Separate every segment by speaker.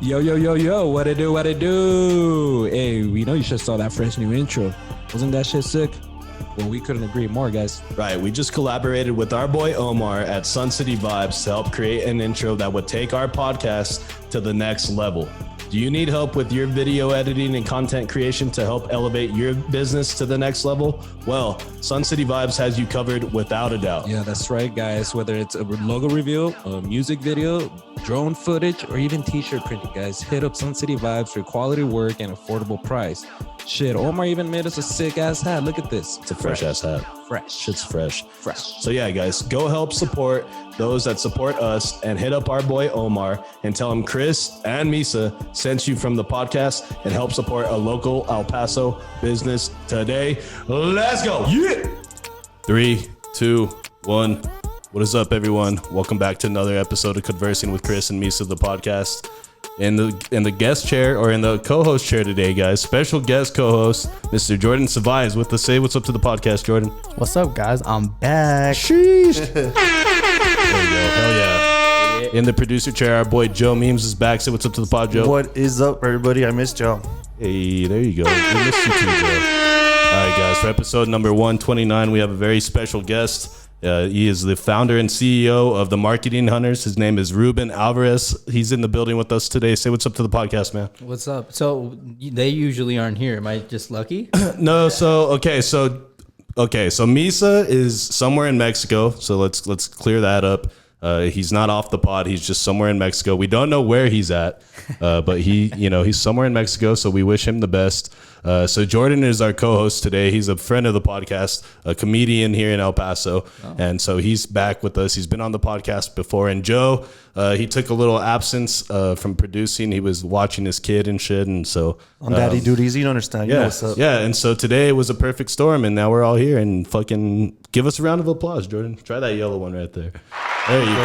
Speaker 1: Yo, what it do? Hey, we know you just saw that fresh new intro. Wasn't that shit sick? Well, we couldn't agree more, guys.
Speaker 2: Right, we just collaborated with our boy Omar at Sun City Vibes to help create an intro that would take our podcast to the next level. Do you need help with your video editing and content creation to help elevate your business to the next level? Well, Sun City Vibes has you covered without a doubt.
Speaker 1: Yeah, that's right, guys. Whether it's a logo reveal, a music video, drone footage, or even t-shirt printing, guys, hit up Sun City Vibes for quality work and affordable price. Shit, Omar even made us a sick-ass hat. Look at this.
Speaker 2: It's a fresh-ass hat.
Speaker 1: Fresh.
Speaker 2: Shit's fresh.
Speaker 1: Fresh.
Speaker 2: So yeah, guys, go help support those that support us and hit up our boy Omar and tell him Chris and Misa sent you from the podcast and help support a local El Paso business today. Let's go. Yeah. 3, 2, 1. What is up, everyone? Welcome back to another episode of Conversing with Chris and Misa, the podcast. In the guest chair, or in the co-host chair today, guys, special guest co-host, Mr. Jordan Savai is with us. Say what's up to the podcast, Jordan.
Speaker 3: What's up, guys? I'm back.
Speaker 2: Sheesh. There you go. Hell yeah. In the producer chair, our boy Joe Memes is back. Say what's up to the pod, Joe.
Speaker 3: What is up, everybody? I missed y'all.
Speaker 2: Hey, there you go. We missed you too, Joe. All right, guys, for episode number 129, we have a very special guest. He is the founder and CEO of the Marketing Hunters. His name is Ruben Alvarez. He's in the building with us today. Say what's up to the podcast, man.
Speaker 4: What's up? So they usually aren't here. Am I just lucky?
Speaker 2: No. So Misa is somewhere in Mexico. So let's clear that up. He's not off the pod. He's just somewhere in Mexico. We don't know where he's at, but he's somewhere in Mexico. So we wish him the best. So Jordan is our co-host today. He's a friend of the podcast, a comedian here in El Paso. And so he's back with us. He's been on the podcast before. And Joe, he took a little absence from producing. He was watching his kid and shit. And so
Speaker 3: on daddy duties, you don't understand. You know what's up.
Speaker 2: Yeah. And so today was a perfect storm. And now we're all here. And fucking give us a round of applause, Jordan. Try that yellow one right there. There you go.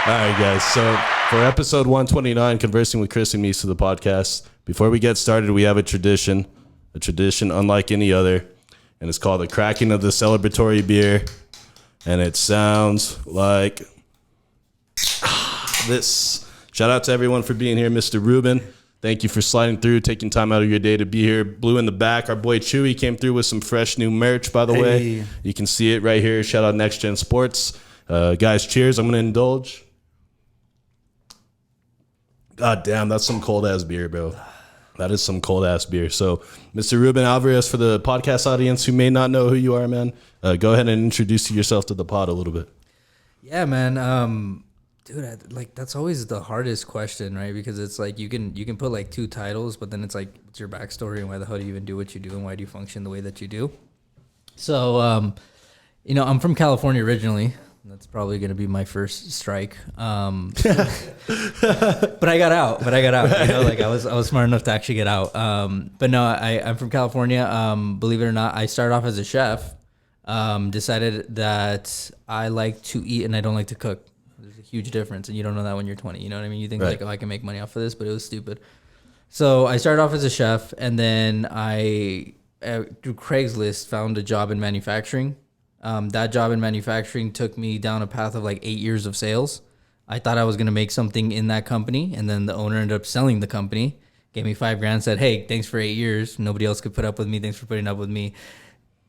Speaker 2: All right, guys. So for episode 129, Conversing with Chris and Misa, the podcast, before we get started, we have a tradition unlike any other, and it's called the cracking of the celebratory beer, and it sounds like this. Shout out to everyone for being here. Mr. Ruben, thank you for sliding through, taking time out of your day to be here. Blue in the back, our boy Chewy came through with some fresh new merch, by the way. You can see it right here. Shout out Next Gen Sports. Guys, cheers. I'm going to indulge. God damn, that's some cold-ass beer, bro. That is some cold-ass beer. So, Mr. Ruben Alvarez, for the podcast audience who may not know who you are, man, go ahead and introduce yourself to the pod a little bit.
Speaker 4: Yeah, man. Dude, that's always the hardest question, right? Because it's like you can put like two titles, but then it's like, what's your backstory and why the hell do you even do what you do and why do you function the way that you do? So, I'm from California originally. That's probably going to be my first strike. But I got out. I was smart enough to actually get out. But no, I'm from California. Believe it or not, I started off as a chef. Decided that I like to eat and I don't like to cook. There's a huge difference, and you don't know that when you're 20. You know what I mean? You think like, oh, I can make money off of this, but it was stupid. So I started off as a chef, and then I, through Craigslist, found a job in manufacturing. That job in manufacturing took me down a path of like 8 years of sales. I thought I was going to make something in that company. And then the owner ended up selling the company, gave me $5,000, said, hey, thanks for 8 years. Nobody else could put up with me. Thanks for putting up with me.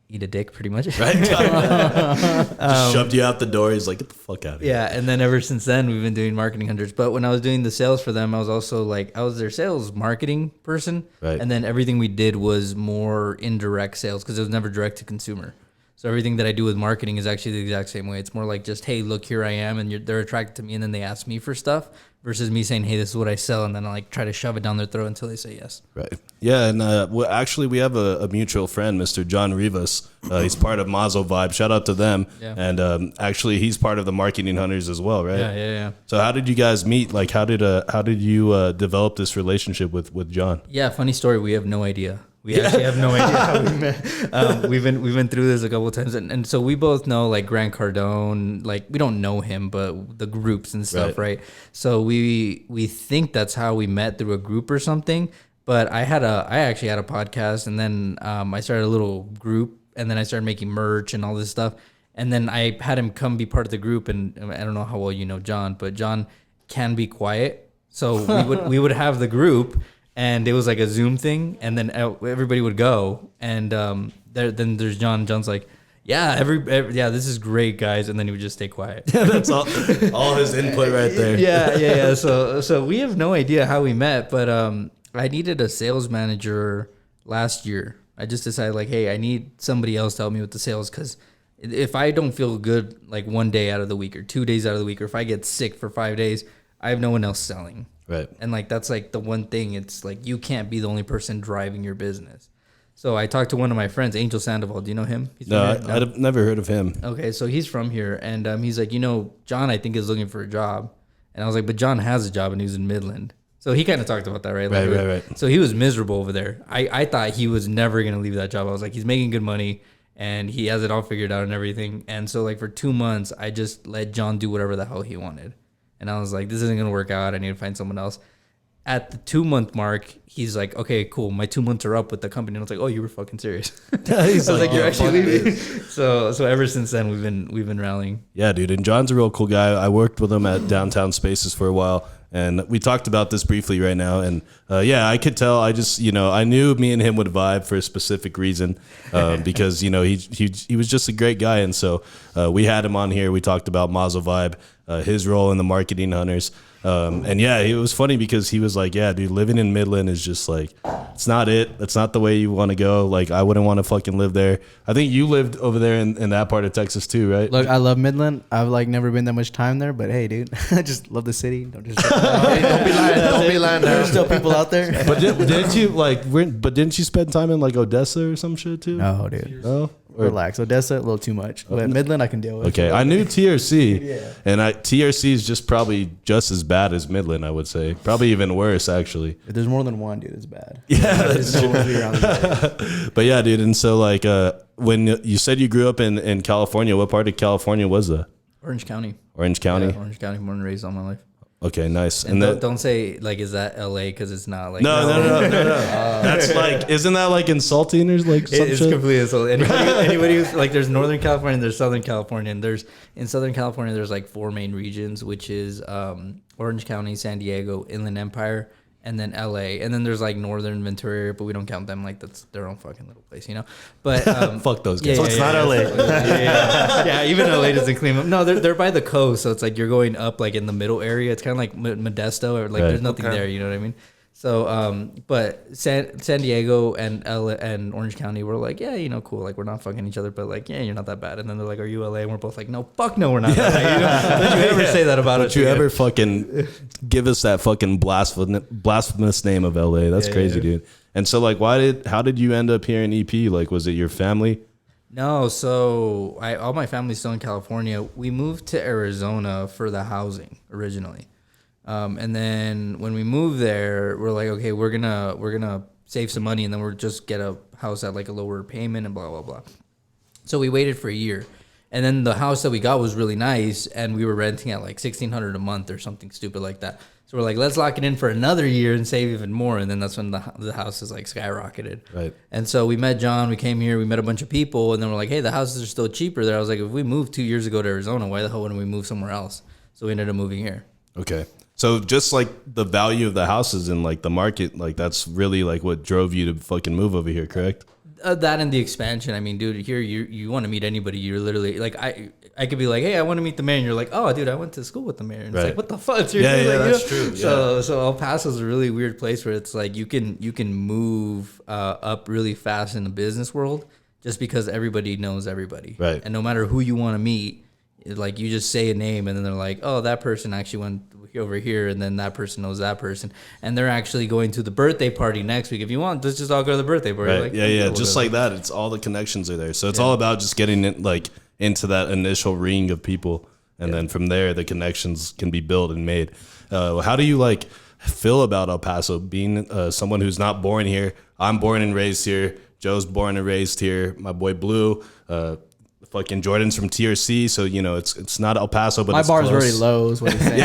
Speaker 4: Eat a dick, pretty much. Right.
Speaker 2: Just shoved you out the door. He's like, get the fuck out of here.
Speaker 4: Yeah. And then ever since then, we've been doing marketing hunters. But when I was doing the sales for them, I was also like, I was their sales marketing person. Right. And then everything we did was more indirect sales because it was never direct to consumer. So everything that I do with marketing is actually the exact same way. It's more like just, hey, look, here I am, and they're attracted to me, and then they ask me for stuff, versus me saying, hey, this is what I sell, and then I like try to shove it down their throat until they say yes.
Speaker 2: Right. Yeah, and actually we have a mutual friend, Mr. John Rivas. He's part of Mazo Vibe. Shout out to them. Yeah. And actually he's part of the Marketing Hunters as well, right?
Speaker 4: Yeah.
Speaker 2: So how did you guys meet? Like, how did you develop this relationship with John?
Speaker 4: Yeah, funny story. We have no idea. We actually have no idea how we met. We've been through this a couple of times, and so we both know like Grant Cardone. Like we don't know him, but the groups and stuff, right? So we think that's how we met, through a group or something. But I actually had a podcast, and then I started a little group, and then I started making merch and all this stuff, and then I had him come be part of the group. And I don't know how well you know John, but John can be quiet. So we would have the group, and it was like a Zoom thing, and then everybody would go, and then there's John. John's like, yeah, yeah, this is great, guys, and then he would just stay quiet.
Speaker 2: Yeah, that's all his input right there.
Speaker 4: Yeah. So we have no idea how we met, but I needed a sales manager last year. I just decided like, hey, I need somebody else to help me with the sales, because if I don't feel good like 1 day out of the week or 2 days out of the week, or if I get sick for 5 days, I have no one else selling.
Speaker 2: Right.
Speaker 4: And like that's like the one thing. It's like you can't be the only person driving your business. So I talked to one of my friends, Angel Sandoval. Do you know him?
Speaker 2: No, I've never heard of him.
Speaker 4: Okay, so he's from here, and he's like, John, I think is looking for a job. And I was like, but John has a job, and he's in Midland. So he kind of talked about that, right? Like,
Speaker 2: right.
Speaker 4: So he was miserable over there. I thought he was never going to leave that job. I was like, he's making good money, and he has it all figured out and everything. And so like for 2 months, I just let John do whatever the hell he wanted. And I was like, this isn't going to work out. I need to find someone else. At the 2 month mark, he's like, okay, cool. My 2 months are up with the company. And I was like, oh, you were fucking serious. I was like, you're actually leaving. So ever since then, we've been rallying.
Speaker 2: Yeah, dude. And John's a real cool guy. I worked with him at Downtown Spaces for a while, and we talked about this briefly right now. And yeah, I could tell. I just, I knew me and him would vibe for a specific reason, because he was just a great guy. And so we had him on here. We talked about Mazo Vibe, his role in the Marketing Hunters. And yeah, it was funny because he was like, yeah, dude, living in Midland is just like, it's not it. That's not the way you want to go. Like, I wouldn't want to fucking live there. I think you lived over there in that part of Texas too, right?
Speaker 5: Look, I love Midland. I've like never been that much time there, but hey, dude, I just love the city. Don't be lying. There's still people out there.
Speaker 2: But didn't you spend time in like Odessa or some shit too?
Speaker 5: No, dude.
Speaker 2: No?
Speaker 5: Relax. Odessa, a little too much. But Midland, I can deal with.
Speaker 2: Okay, I knew TRC, and TRC is just probably just as bad as Midland, I would say. Probably even worse, actually.
Speaker 5: If there's more than one, dude, it's bad.
Speaker 2: Yeah, that's true. But yeah, dude, and so like when you said you grew up in California, what part of California was that?
Speaker 4: Orange County.
Speaker 2: Orange County?
Speaker 4: Yeah, Orange County, born and raised all my life.
Speaker 2: Okay, nice.
Speaker 4: And don't say like, is that LA? Because it's not like.
Speaker 2: No. That's like, isn't that like insulting or like some
Speaker 4: It's
Speaker 2: shit?
Speaker 4: completely insulting. Anybody who's like, there's Northern California and there's Southern California, and in Southern California there's like 4 main regions, which is Orange County, San Diego, Inland Empire, and then LA, and then there's like Northern Ventura, but we don't count them. Like that's their own fucking little place, But
Speaker 2: fuck those guys.
Speaker 3: So it's not LA.
Speaker 4: Yeah, even LA doesn't claim them. No, they're by the coast, so it's like you're going up like in the middle area. It's kind of like Modesto, or like there's nothing there. You know what I mean? So, but San Diego and LA and Orange County were like, yeah, cool. Like we're not fucking each other, but like, yeah, you're not that bad. And then they're like, are you LA? And we're both like, no, fuck no, we're not. That don't you ever say that about us?
Speaker 2: Don't you ever fucking give us that fucking blasphemous name of LA? That's crazy, dude. And so like, how did you end up here in EP? Like, was it your family?
Speaker 4: No, so all my family's still in California. We moved to Arizona for the housing originally. And then when we moved there, we're like, okay, we're gonna save some money, and then we'll just get a house at like a lower payment and blah blah blah. So we waited for a year, and then the house that we got was really nice, and we were renting at like $1,600 a month or something stupid like that. So we're like, let's lock it in for another year and save even more, and then that's when the house is like skyrocketed.
Speaker 2: Right.
Speaker 4: And so we met John. We came here. We met a bunch of people, and then we're like, hey, the houses are still cheaper there. I was like, if we moved 2 years ago to Arizona, why the hell wouldn't we move somewhere else? So we ended up moving here.
Speaker 2: Okay. So just like the value of the houses and like the market, like that's really like what drove you to fucking move over here, correct?
Speaker 4: That and the expansion. I mean, dude, here you want to meet anybody. You're literally like, I could be like, hey, I want to meet the mayor. And you're like, oh, dude, I went to school with the mayor. And it's like, what the fuck?
Speaker 2: Yeah, that's true.
Speaker 4: So El Paso is a really weird place where it's like you can move up really fast in the business world just because everybody knows everybody.
Speaker 2: Right.
Speaker 4: And no matter who you want to meet, like you just say a name and then they're like, oh, that person actually went over here, and then that person knows that person, and they're actually going to the birthday party next week. If you want, let's just all go to the birthday party.
Speaker 2: Right.
Speaker 4: Like,
Speaker 2: yeah. Just like that. It's all the connections are there. So it's all about just getting it like into that initial ring of people, and then from there the connections can be built and made. How do you like feel about El Paso, being someone who's not born here? I'm born and raised here. Joe's born and raised here. My boy Blue, fucking Jordan's from TRC, so you know it's not El Paso, but
Speaker 5: my
Speaker 2: it's
Speaker 5: bar is
Speaker 2: close.
Speaker 5: very low. Is what he's saying.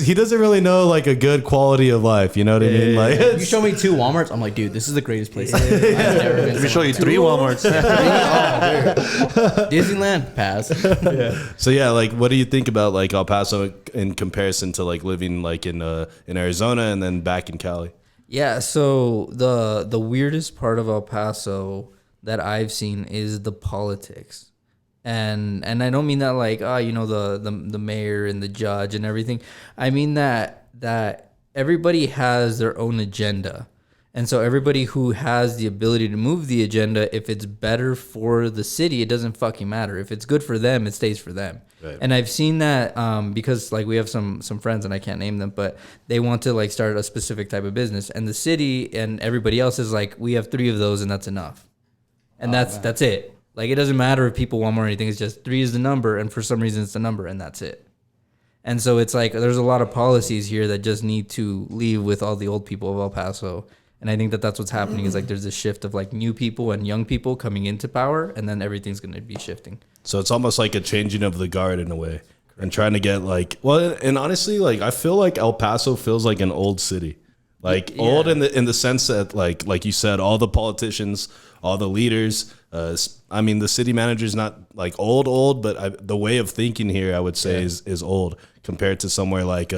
Speaker 2: He doesn't really know like a good quality of life. You know what I mean? Like
Speaker 5: You show me 2 Walmarts, I'm like, dude, this is the greatest place. I've never been.
Speaker 3: Let me show you 3 Walmarts.
Speaker 5: Disneyland, pass.
Speaker 2: So yeah, like what do you think about like El Paso in comparison to like living like in Arizona and then back in Cali?
Speaker 4: Yeah, so the weirdest part of El Paso that I've seen is the politics. And I don't mean that like, the mayor and the judge and everything. I mean that everybody has their own agenda. And so everybody who has the ability to move the agenda, if it's better for the city, it doesn't fucking matter. If it's good for them, it stays for them. Right. And I've seen that because like we have some friends, and I can't name them, but they want to like start a specific type of business, and the city and everybody else is like, we have 3 of those and that's enough. And that's it. Like it doesn't matter if people want more or anything. It's just 3 is the number, and for some reason it's the number, and that's it. And so it's like there's a lot of policies here that just need to leave with all the old people of El Paso. And I think that's what's happening is like there's this shift of like new people and young people coming into power, and then everything's going to be shifting.
Speaker 2: So it's almost like a changing of the guard in a way. Correct. And trying to get like, well, and honestly, like I feel like El Paso feels like an old city. Like old in the sense that like you said, all the politicians, all the leaders, I mean, the city manager's not like old, but the way of thinking here, I would say is old compared to somewhere like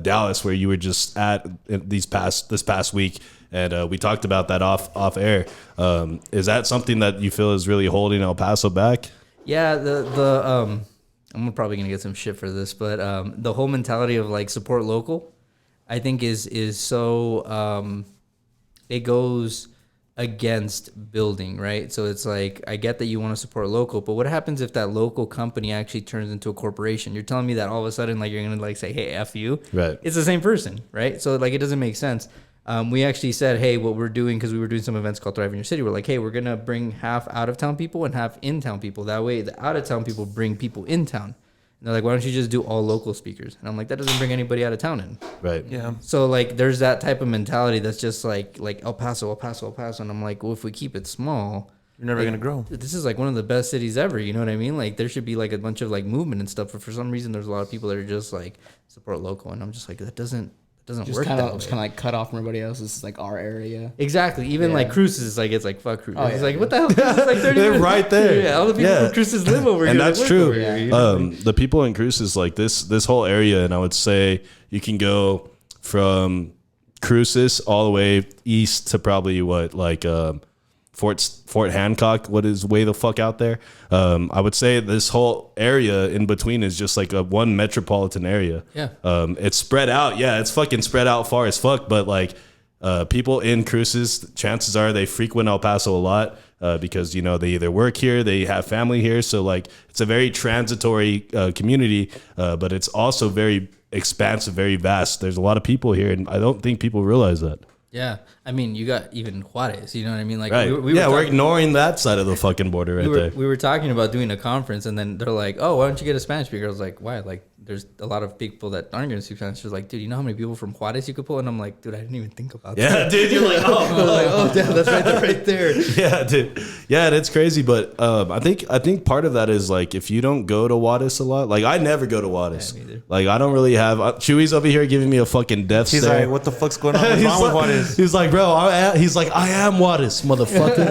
Speaker 2: Dallas, where you were just at this past week. And we talked about that off air. Is that something that you feel is really holding El Paso back?
Speaker 4: Yeah, I'm probably gonna get some shit for this, but the whole mentality of like support local, I think is so it goes against building, right? So it's like, I get that you want to support local, but what happens if that local company actually turns into a corporation? You're telling me that all of a sudden like you're gonna like say, hey, F you?
Speaker 2: Right.
Speaker 4: It's the same person, right? So like it doesn't make sense. We actually said, hey, what we're doing, because we were doing some events called Thrive in Your City, we're like, hey, we're going to bring half out-of-town people and half in-town people. That way, the out-of-town people bring people in town. And they're like, why don't you just do all local speakers? And I'm like, that doesn't bring anybody out of town in.
Speaker 2: Right.
Speaker 3: Yeah.
Speaker 4: So, like, there's that type of mentality that's just like El Paso. And I'm like, well, if we keep it small,
Speaker 3: you're never
Speaker 4: like,
Speaker 3: going to grow.
Speaker 4: This is like one of the best cities ever. You know what I mean? Like, there should be like a bunch of like movement and stuff. But for some reason, there's a lot of people that are just like support local. And I'm just like, that doesn't work that way.
Speaker 5: Just kind of like cut off from everybody else. This is like our area.
Speaker 4: Exactly. Even like Cruces, like it's like fuck Cruces.
Speaker 5: Oh,
Speaker 4: It's
Speaker 5: yeah,
Speaker 4: like what the hell? Cruces is like 30
Speaker 2: They're
Speaker 4: minutes.
Speaker 2: right there.
Speaker 4: Yeah, all the people from Cruces live over here.
Speaker 2: And that's
Speaker 4: work
Speaker 2: true.
Speaker 4: over here, you know?
Speaker 2: The people in Cruces, like this whole area, and I would say you can go from Cruces all the way east to probably Fort Hancock, what is way the fuck out there. I would say this whole area in between is just like a one metropolitan area.
Speaker 4: Yeah.
Speaker 2: It's spread out. Yeah, it's fucking spread out far as fuck. But like people in Cruces, chances are they frequent El Paso a lot because, you know, they either work here, they have family here. So like it's a very transitory community, but it's also very expansive, very vast. There's a lot of people here, and I don't think people realize that.
Speaker 4: Yeah. I mean, you got even Juarez, you know what I mean? Like,
Speaker 2: right. We're ignoring that side of the fucking border there.
Speaker 4: We were talking about doing a conference, and then they're like, oh, why don't you get a Spanish speaker? I was like, why? Like, there's a lot of people that aren't going to speak Spanish. She's like, dude, you know how many people from Juarez you could pull? And I'm like, dude, I didn't even think about that.
Speaker 2: Yeah, dude, you're like, oh,
Speaker 4: damn, that's right there.
Speaker 2: Yeah, dude. Yeah, that's crazy. But I think part of that is like if you don't go to Juarez a lot, like I never go to Juarez.
Speaker 4: Yeah,
Speaker 2: like I don't really have. Chewy's over here giving me a fucking death
Speaker 3: He's
Speaker 2: stare.
Speaker 3: like, what the fuck's going on? What's wrong with Juarez?
Speaker 2: He's like, bro, he's like, I am Juarez, motherfucker.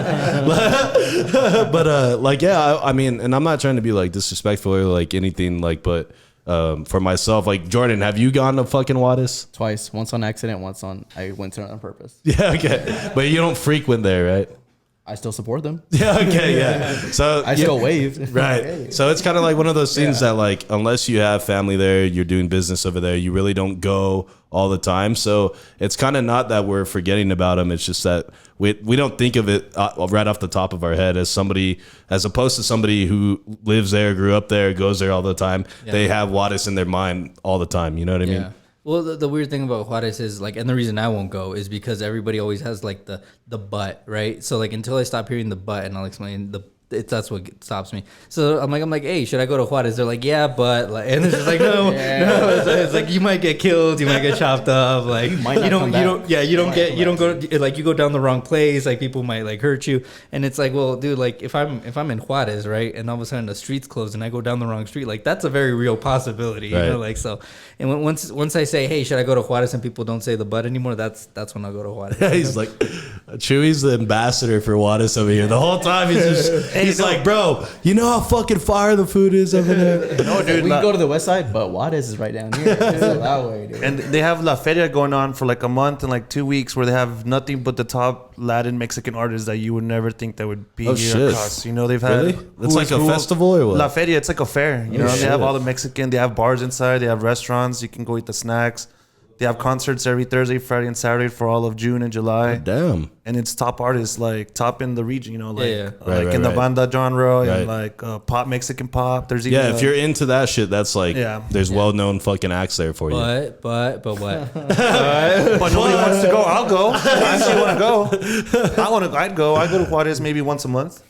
Speaker 2: But like, yeah, I mean, and I'm not trying to be like disrespectful or like anything like, but. For myself, like Jordan, have you gone to fucking Juarez?
Speaker 5: Twice. Once on accident, I went to it on purpose.
Speaker 2: Yeah, okay. But you don't frequent there, right?
Speaker 5: I still support them.
Speaker 2: Yeah, okay, yeah. So
Speaker 5: I still wave.
Speaker 2: Right. So it's kind of like one of those things that like, unless you have family there, you're doing business over there, you really don't go all the time. So it's kind of not that we're forgetting about them. It's just that we don't think of it right off the top of our head as opposed to somebody who lives there, grew up there, goes there all the time. Yeah. They have Juarez in their mind all the time. You know what I mean?
Speaker 4: Well, the weird thing about Juarez is like, and the reason I won't go is because everybody always has like the but, right? So like until I stop hearing the but, and I'll explain that's what stops me. So I'm like, hey, should I go to Juarez? They're like, yeah, but like, and it's just like, no, it's like you might get killed, you might get chopped up, like you don't go like you go down the wrong place, like people might like hurt you, and it's like, well, dude, like if I'm in Juarez, right, and all of a sudden the street's closed and I go down the wrong street, like that's a very real possibility, you know, like so. And once I say, hey, should I go to Juarez, and people don't say the but anymore, that's when I go to Juarez.
Speaker 2: He's like, Chewy's the ambassador for Juarez over here. The whole time he's like, bro, you know how fucking fire the food is over there?
Speaker 5: No, dude. We can go to the west side, but Juarez is right down here. So that way, dude.
Speaker 3: And they have La Feria going on for like a month and like 2 weeks where they have nothing but the top Latin Mexican artists that you would never think that would be here across. You know, they've had...
Speaker 2: Really? It's like a festival or what?
Speaker 3: La Feria, it's like a fair. You know, they have all the Mexican, they have bars inside, they have restaurants, you can go eat the snacks. They have concerts every Thursday, Friday, and Saturday for all of June and July.
Speaker 2: Damn.
Speaker 3: And it's top artists, like top in the region, you know, like
Speaker 2: Right,
Speaker 3: in the banda genre and like pop, Mexican pop. There's even
Speaker 2: if you're into that shit, that's like there's well-known fucking acts there for you.
Speaker 4: But what?
Speaker 3: But nobody wants to go. I'll go. I actually want to go. I'd go to Juarez maybe once a month.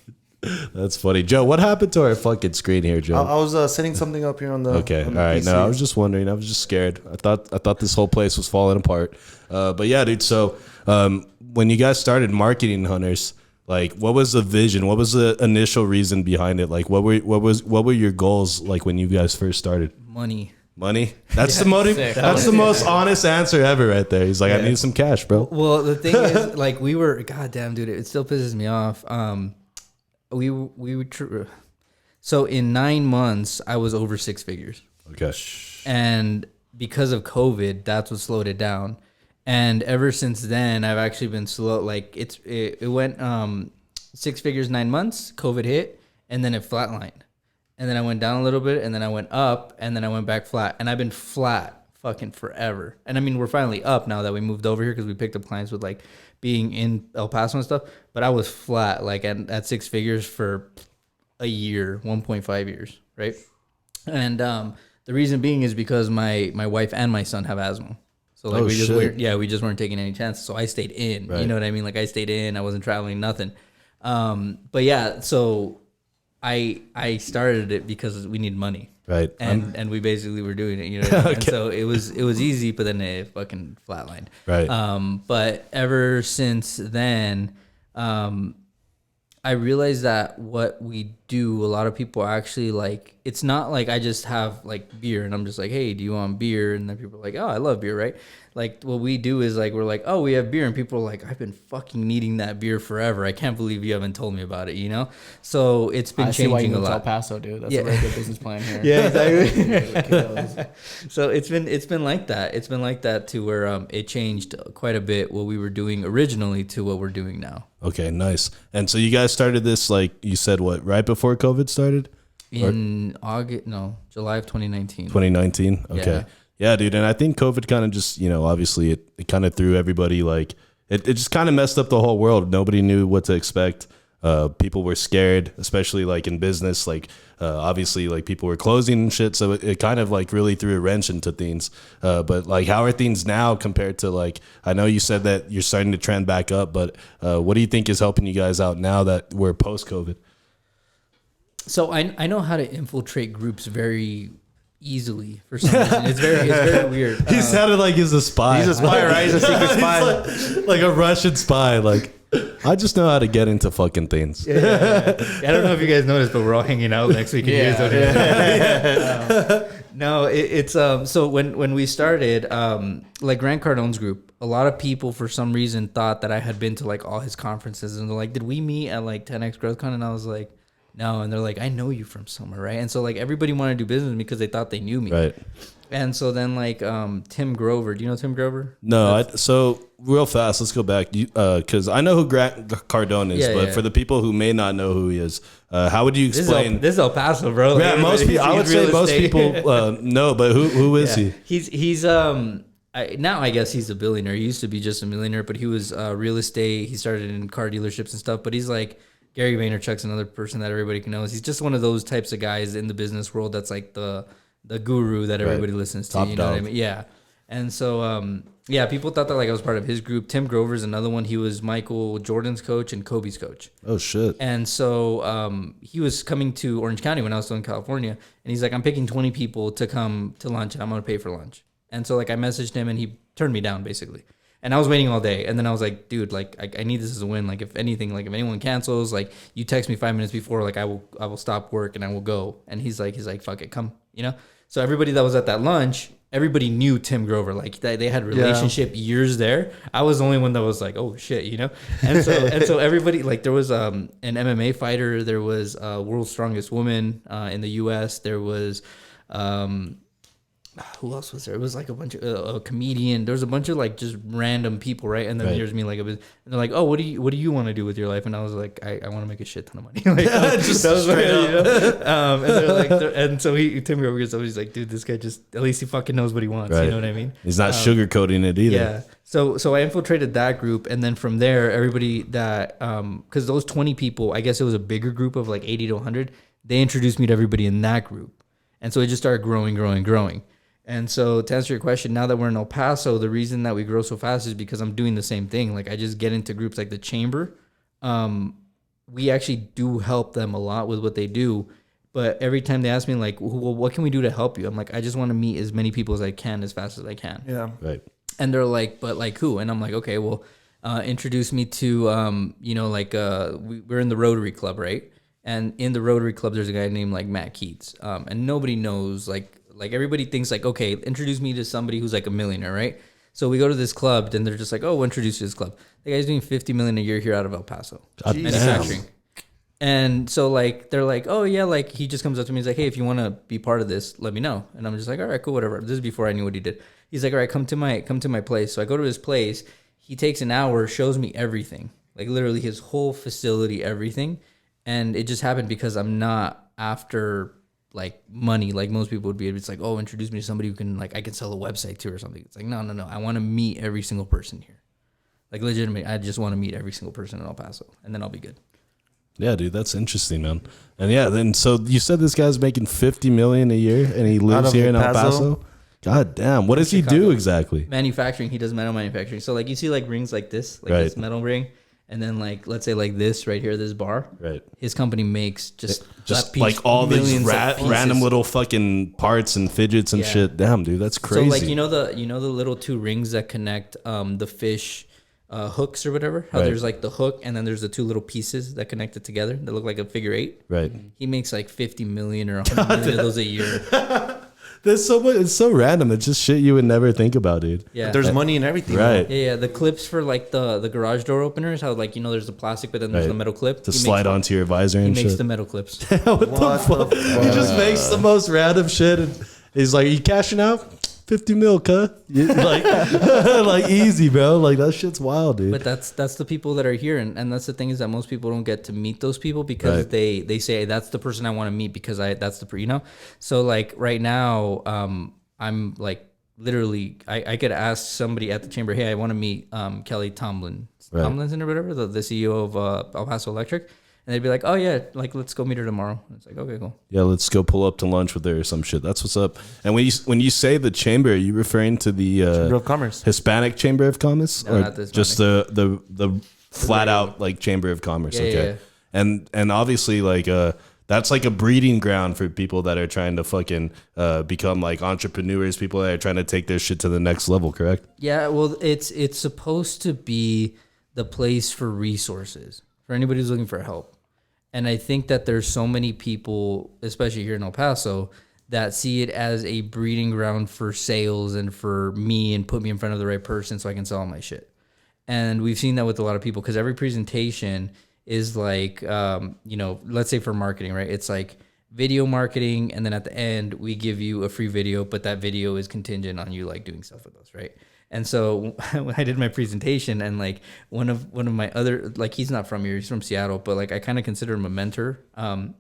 Speaker 2: That's funny. Joe, what happened to our fucking screen here, Joe?
Speaker 3: I was setting something up here on the
Speaker 2: Okay,
Speaker 3: on
Speaker 2: all right.
Speaker 3: PC.
Speaker 2: No, I was just wondering. I was just scared. I thought this whole place was falling apart. But yeah, dude. So when you guys started Marketing Hunters, like, what was the vision? What was the initial reason behind it? Like, what were your goals like when you guys first started?
Speaker 4: Money.
Speaker 2: That's the motive. That's the most honest answer ever, right there. He's like, I need some cash, bro.
Speaker 4: Well, the thing is, like, we were, goddamn, dude, it still pisses me off. We would so in 9 months I was over 6 figures.
Speaker 2: Okay.
Speaker 4: And because of COVID, that's what slowed it down. And ever since then, I've actually been slow. Like it went 6 figures 9 months. COVID hit, and then it flatlined, and then I went down a little bit, and then I went up, and then I went back flat. And I've been flat fucking forever. And I mean, we're finally up now that we moved over here because we picked up clients with like being in El Paso and stuff. But I was flat like at 6 figures for a year, 1.5 years, right? And the reason being is because my wife and my son have asthma. So like we just weren't taking any chances. So I stayed in. Right. You know what I mean? Like I stayed in. I wasn't traveling, nothing. But yeah, so I started it because we need money.
Speaker 2: Right.
Speaker 4: And we basically were doing it, you know what I mean? And so it was easy, but then it fucking flatlined.
Speaker 2: Right.
Speaker 4: But ever since then, I realized that what we do, a lot of people actually like, it's not like I just have like beer and I'm just like, hey, do you want beer? And then people are like, oh, I love beer, right? Like what we do is like, we're like, oh, we have beer. And people are like, I've been fucking needing that beer forever. I can't believe you haven't told me about it, you know? So it's been changing a lot.
Speaker 5: El Paso, dude. That's a very good business plan here.
Speaker 4: Yeah, exactly. So it's been like that. It's been like that to where it changed quite a bit what we were doing originally to what we're doing now.
Speaker 2: Okay, nice. And so you guys started this, like you said, what, right before COVID started?
Speaker 4: In July of 2019.
Speaker 2: 2019? Okay. Yeah, dude. And I think COVID kind of just, obviously it kind of threw everybody, like, it just kind of messed up the whole world. Nobody knew what to expect. People were scared, especially like in business, like obviously like people were closing and shit. So it kind of like really threw a wrench into things. But like, how are things now compared to like, I know you said that you're starting to trend back up, but what do you think is helping you guys out now that we're post COVID?
Speaker 4: So I know how to infiltrate groups very easily for some reason. It's very weird.
Speaker 2: He sounded like he's a spy.
Speaker 3: He's a spy, right? He's a secret spy.
Speaker 2: like a Russian spy. Like, I just know how to get into fucking things.
Speaker 4: Yeah. I don't know if you guys noticed, but we're all hanging out next week. No, it's so when we started, like Grant Cardone's group, a lot of people for some reason thought that I had been to like all his conferences, and they're like, did we meet at like 10X GrowthCon? And I was like, no. And they're like, I know you from somewhere, right? And so like everybody wanted to do business with me because they thought they knew me,
Speaker 2: right?
Speaker 4: And so then like Tim Grover, do you know Tim Grover?
Speaker 2: No, so real fast, let's go back, because I know who Grant Cardone is, but for the people who may not know who he is, how would you explain?
Speaker 4: This is El Paso, bro.
Speaker 2: Yeah, most people. I would say most people know, but who is he?
Speaker 4: He's now I guess he's a billionaire. He used to be just a millionaire, but he was real estate. He started in car dealerships and stuff. But he's like Gary Vaynerchuk's another person that everybody knows. He's just one of those types of guys in the business world that's like the guru that everybody listens to.
Speaker 2: Top
Speaker 4: you know
Speaker 2: dog.
Speaker 4: what I mean? Yeah. And so Yeah, people thought that like I was part of his group. Tim Grover's another one. He was Michael Jordan's coach and Kobe's coach.
Speaker 2: Oh shit.
Speaker 4: And so he was coming to Orange County when I was still in California, and he's like, I'm picking 20 people to come to lunch, and I'm gonna pay for lunch. And so like I messaged him, and he turned me down basically. And I was waiting all day, and then I was like, dude, like I need this as a win. Like if anything, like if anyone cancels, like you text me 5 minutes before, like I will stop work and I will go. And he's like, fuck it, come, you know. So everybody that was at that lunch, everybody knew Tim Grover. Like they had relationship years there. I was the only one that was like, oh shit, you know. And so everybody, like there was an MMA fighter, there was world's strongest woman in the U.S. There was who else was there? It was like a bunch of a comedian. There was a bunch of like just random people, right? And then there's me, like, and they're like, "Oh, what do you want to do with your life?" And I was like, "I want to make a shit ton of money." Like, just that was straight up. You know? And they're like, and so Tim Grover gets up. He's like, "Dude, this guy just at least he fucking knows what he wants."
Speaker 2: Right.
Speaker 4: You know what I mean?
Speaker 2: He's not sugarcoating it either.
Speaker 4: Yeah. So I infiltrated that group, and then from there, everybody that because those 20 people, I guess it was a bigger group of like 80 to 100. They introduced me to everybody in that group, and so it just started growing. And so to answer your question, now that we're in El Paso, the reason that we grow so fast is because I'm doing the same thing. Like I just get into groups like the Chamber. We actually do help them a lot with what they do. But every time they ask me like, well, what can we do to help you? I'm like, I just want to meet as many people as I can as fast as I can.
Speaker 3: Yeah.
Speaker 2: Right.
Speaker 4: And they're like, but like who? And I'm like, okay, well, introduce me to, you know, like we're in the Rotary Club, right? And in the Rotary Club, there's a guy named like Matt Keats. And nobody knows like everybody thinks like, okay, introduce me to somebody who's like a millionaire, right? So we go to this club, and they're just like, oh, we'll introduce you to this club. The guy's doing $50 million a year here out of El Paso, manufacturing. And so like they're like, oh yeah, like he just comes up to me, he's like, hey, if you want to be part of this, let me know. And I'm just like, all right, cool, whatever. This is before I knew what he did. He's like, all right, come to my place. So I go to his place. He takes an hour, shows me everything, like literally his whole facility, everything. And it just happened because I'm not after like money like most people would be. It's like, oh, introduce me to somebody who can, like, I can sell a website to or something. It's like, no, I want to meet every single person here. Like legitimately, I just want to meet every single person in El Paso, and then I'll be good.
Speaker 2: Yeah, dude, that's interesting, man. And yeah, then so you said this guy's making $50 million a year, and he lives here in El Paso. God damn, what does he do exactly?
Speaker 4: Manufacturing. He does metal manufacturing. So like you see like rings like this, like this metal ring. And then, like, let's say, like this right here, this bar. Right. His company makes just
Speaker 2: like all these random little fucking parts and fidgets and shit. Damn, dude, that's crazy.
Speaker 4: So, like, you know the little two rings that connect the fish hooks or whatever. How there's like the hook, and then there's the two little pieces that connect it together that look like a figure eight. Right. He makes like 50 million or 100 million of those a year.
Speaker 2: There's so much. It's so random. It's just shit you would never think about, dude.
Speaker 3: Yeah, but there's money in everything.
Speaker 2: Right.
Speaker 4: Yeah. The clips for like the garage door openers. How like there's the plastic, but then there's the metal clip
Speaker 2: to slide onto your visor and shit.
Speaker 4: He makes the metal clips.
Speaker 2: what the fuck? He just makes the most random shit. And he's like, "You cashing out? 50 mil, cuh." Like, like easy, bro. Like that shit's wild, dude.
Speaker 4: But that's the people that are here, and that's the thing is that most people don't get to meet those people because they say that's the person I want to meet because that's the So like right now, I'm like literally I could ask somebody at the chamber, hey, I want to meet Kelly Tomlinson or whatever, the CEO of El Paso Electric. And they'd be like, oh, yeah, like, let's go meet her tomorrow. And it's like, okay, cool.
Speaker 2: Yeah, let's go pull up to lunch with her or some shit. That's what's up. And when you say the chamber, are you referring to the
Speaker 3: Chamber of Commerce,
Speaker 2: Hispanic Chamber of Commerce?
Speaker 4: No,
Speaker 2: or
Speaker 4: not the
Speaker 2: just the flat out, like, Chamber of Commerce?
Speaker 4: Yeah,
Speaker 2: okay.
Speaker 4: Yeah.
Speaker 2: And obviously, like, that's like a breeding ground for people that are trying to fucking become, like, entrepreneurs, people that are trying to take their shit to the next level, correct?
Speaker 4: Yeah, well, it's supposed to be the place for resources, for anybody who's looking for help. And I think that there's so many people, especially here in El Paso, that see it as a breeding ground for sales and for me and put me in front of the right person so I can sell all my shit. And we've seen that with a lot of people because every presentation is like, let's say for marketing, right? It's like video marketing. And then at the end, we give you a free video, but that video is contingent on you like doing stuff with us, right? And so when I did my presentation and like one of my other, like he's not from here, he's from Seattle, but like I kind of consider him a mentor.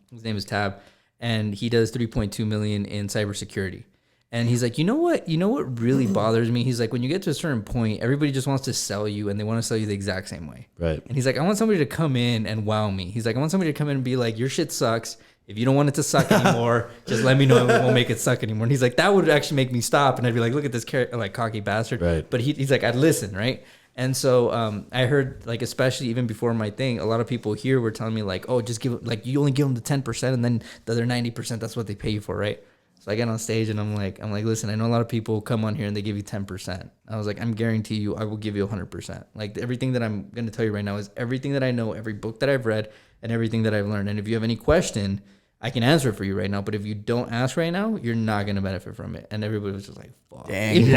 Speaker 4: His name is Tab, and he does 3.2 million in cybersecurity. And he's like, you know what really bothers me? He's like, when you get to a certain point, everybody just wants to sell you and they want to sell you the exact same way.
Speaker 2: Right.
Speaker 4: And he's like, I want somebody to come in and wow me. He's like, I want somebody to come in and be like, your shit sucks. if you don't want it to suck anymore, just let me know and we won't make it suck anymore. And he's like, that would actually make me stop. And I'd be like, look at this like cocky bastard.
Speaker 2: Right.
Speaker 4: But he's like, I'd listen, right? And so I heard, like, especially even before my thing, a lot of people here were telling me, like, oh, just give, like, you only give them the 10% and then the other 90%, that's what they pay you for, right? So I get on stage and I'm like, listen, I know a lot of people come on here and they give you 10%. I was like, I'm guarantee you, I will give you 100%. Like, everything that I'm going to tell you right now is everything that I know, every book that I've read, and everything that I've learned. And if you have any question, I can answer it for you right now. But if you don't ask right now, you're not going to benefit from it. And everybody was just like, fuck.
Speaker 5: Dang,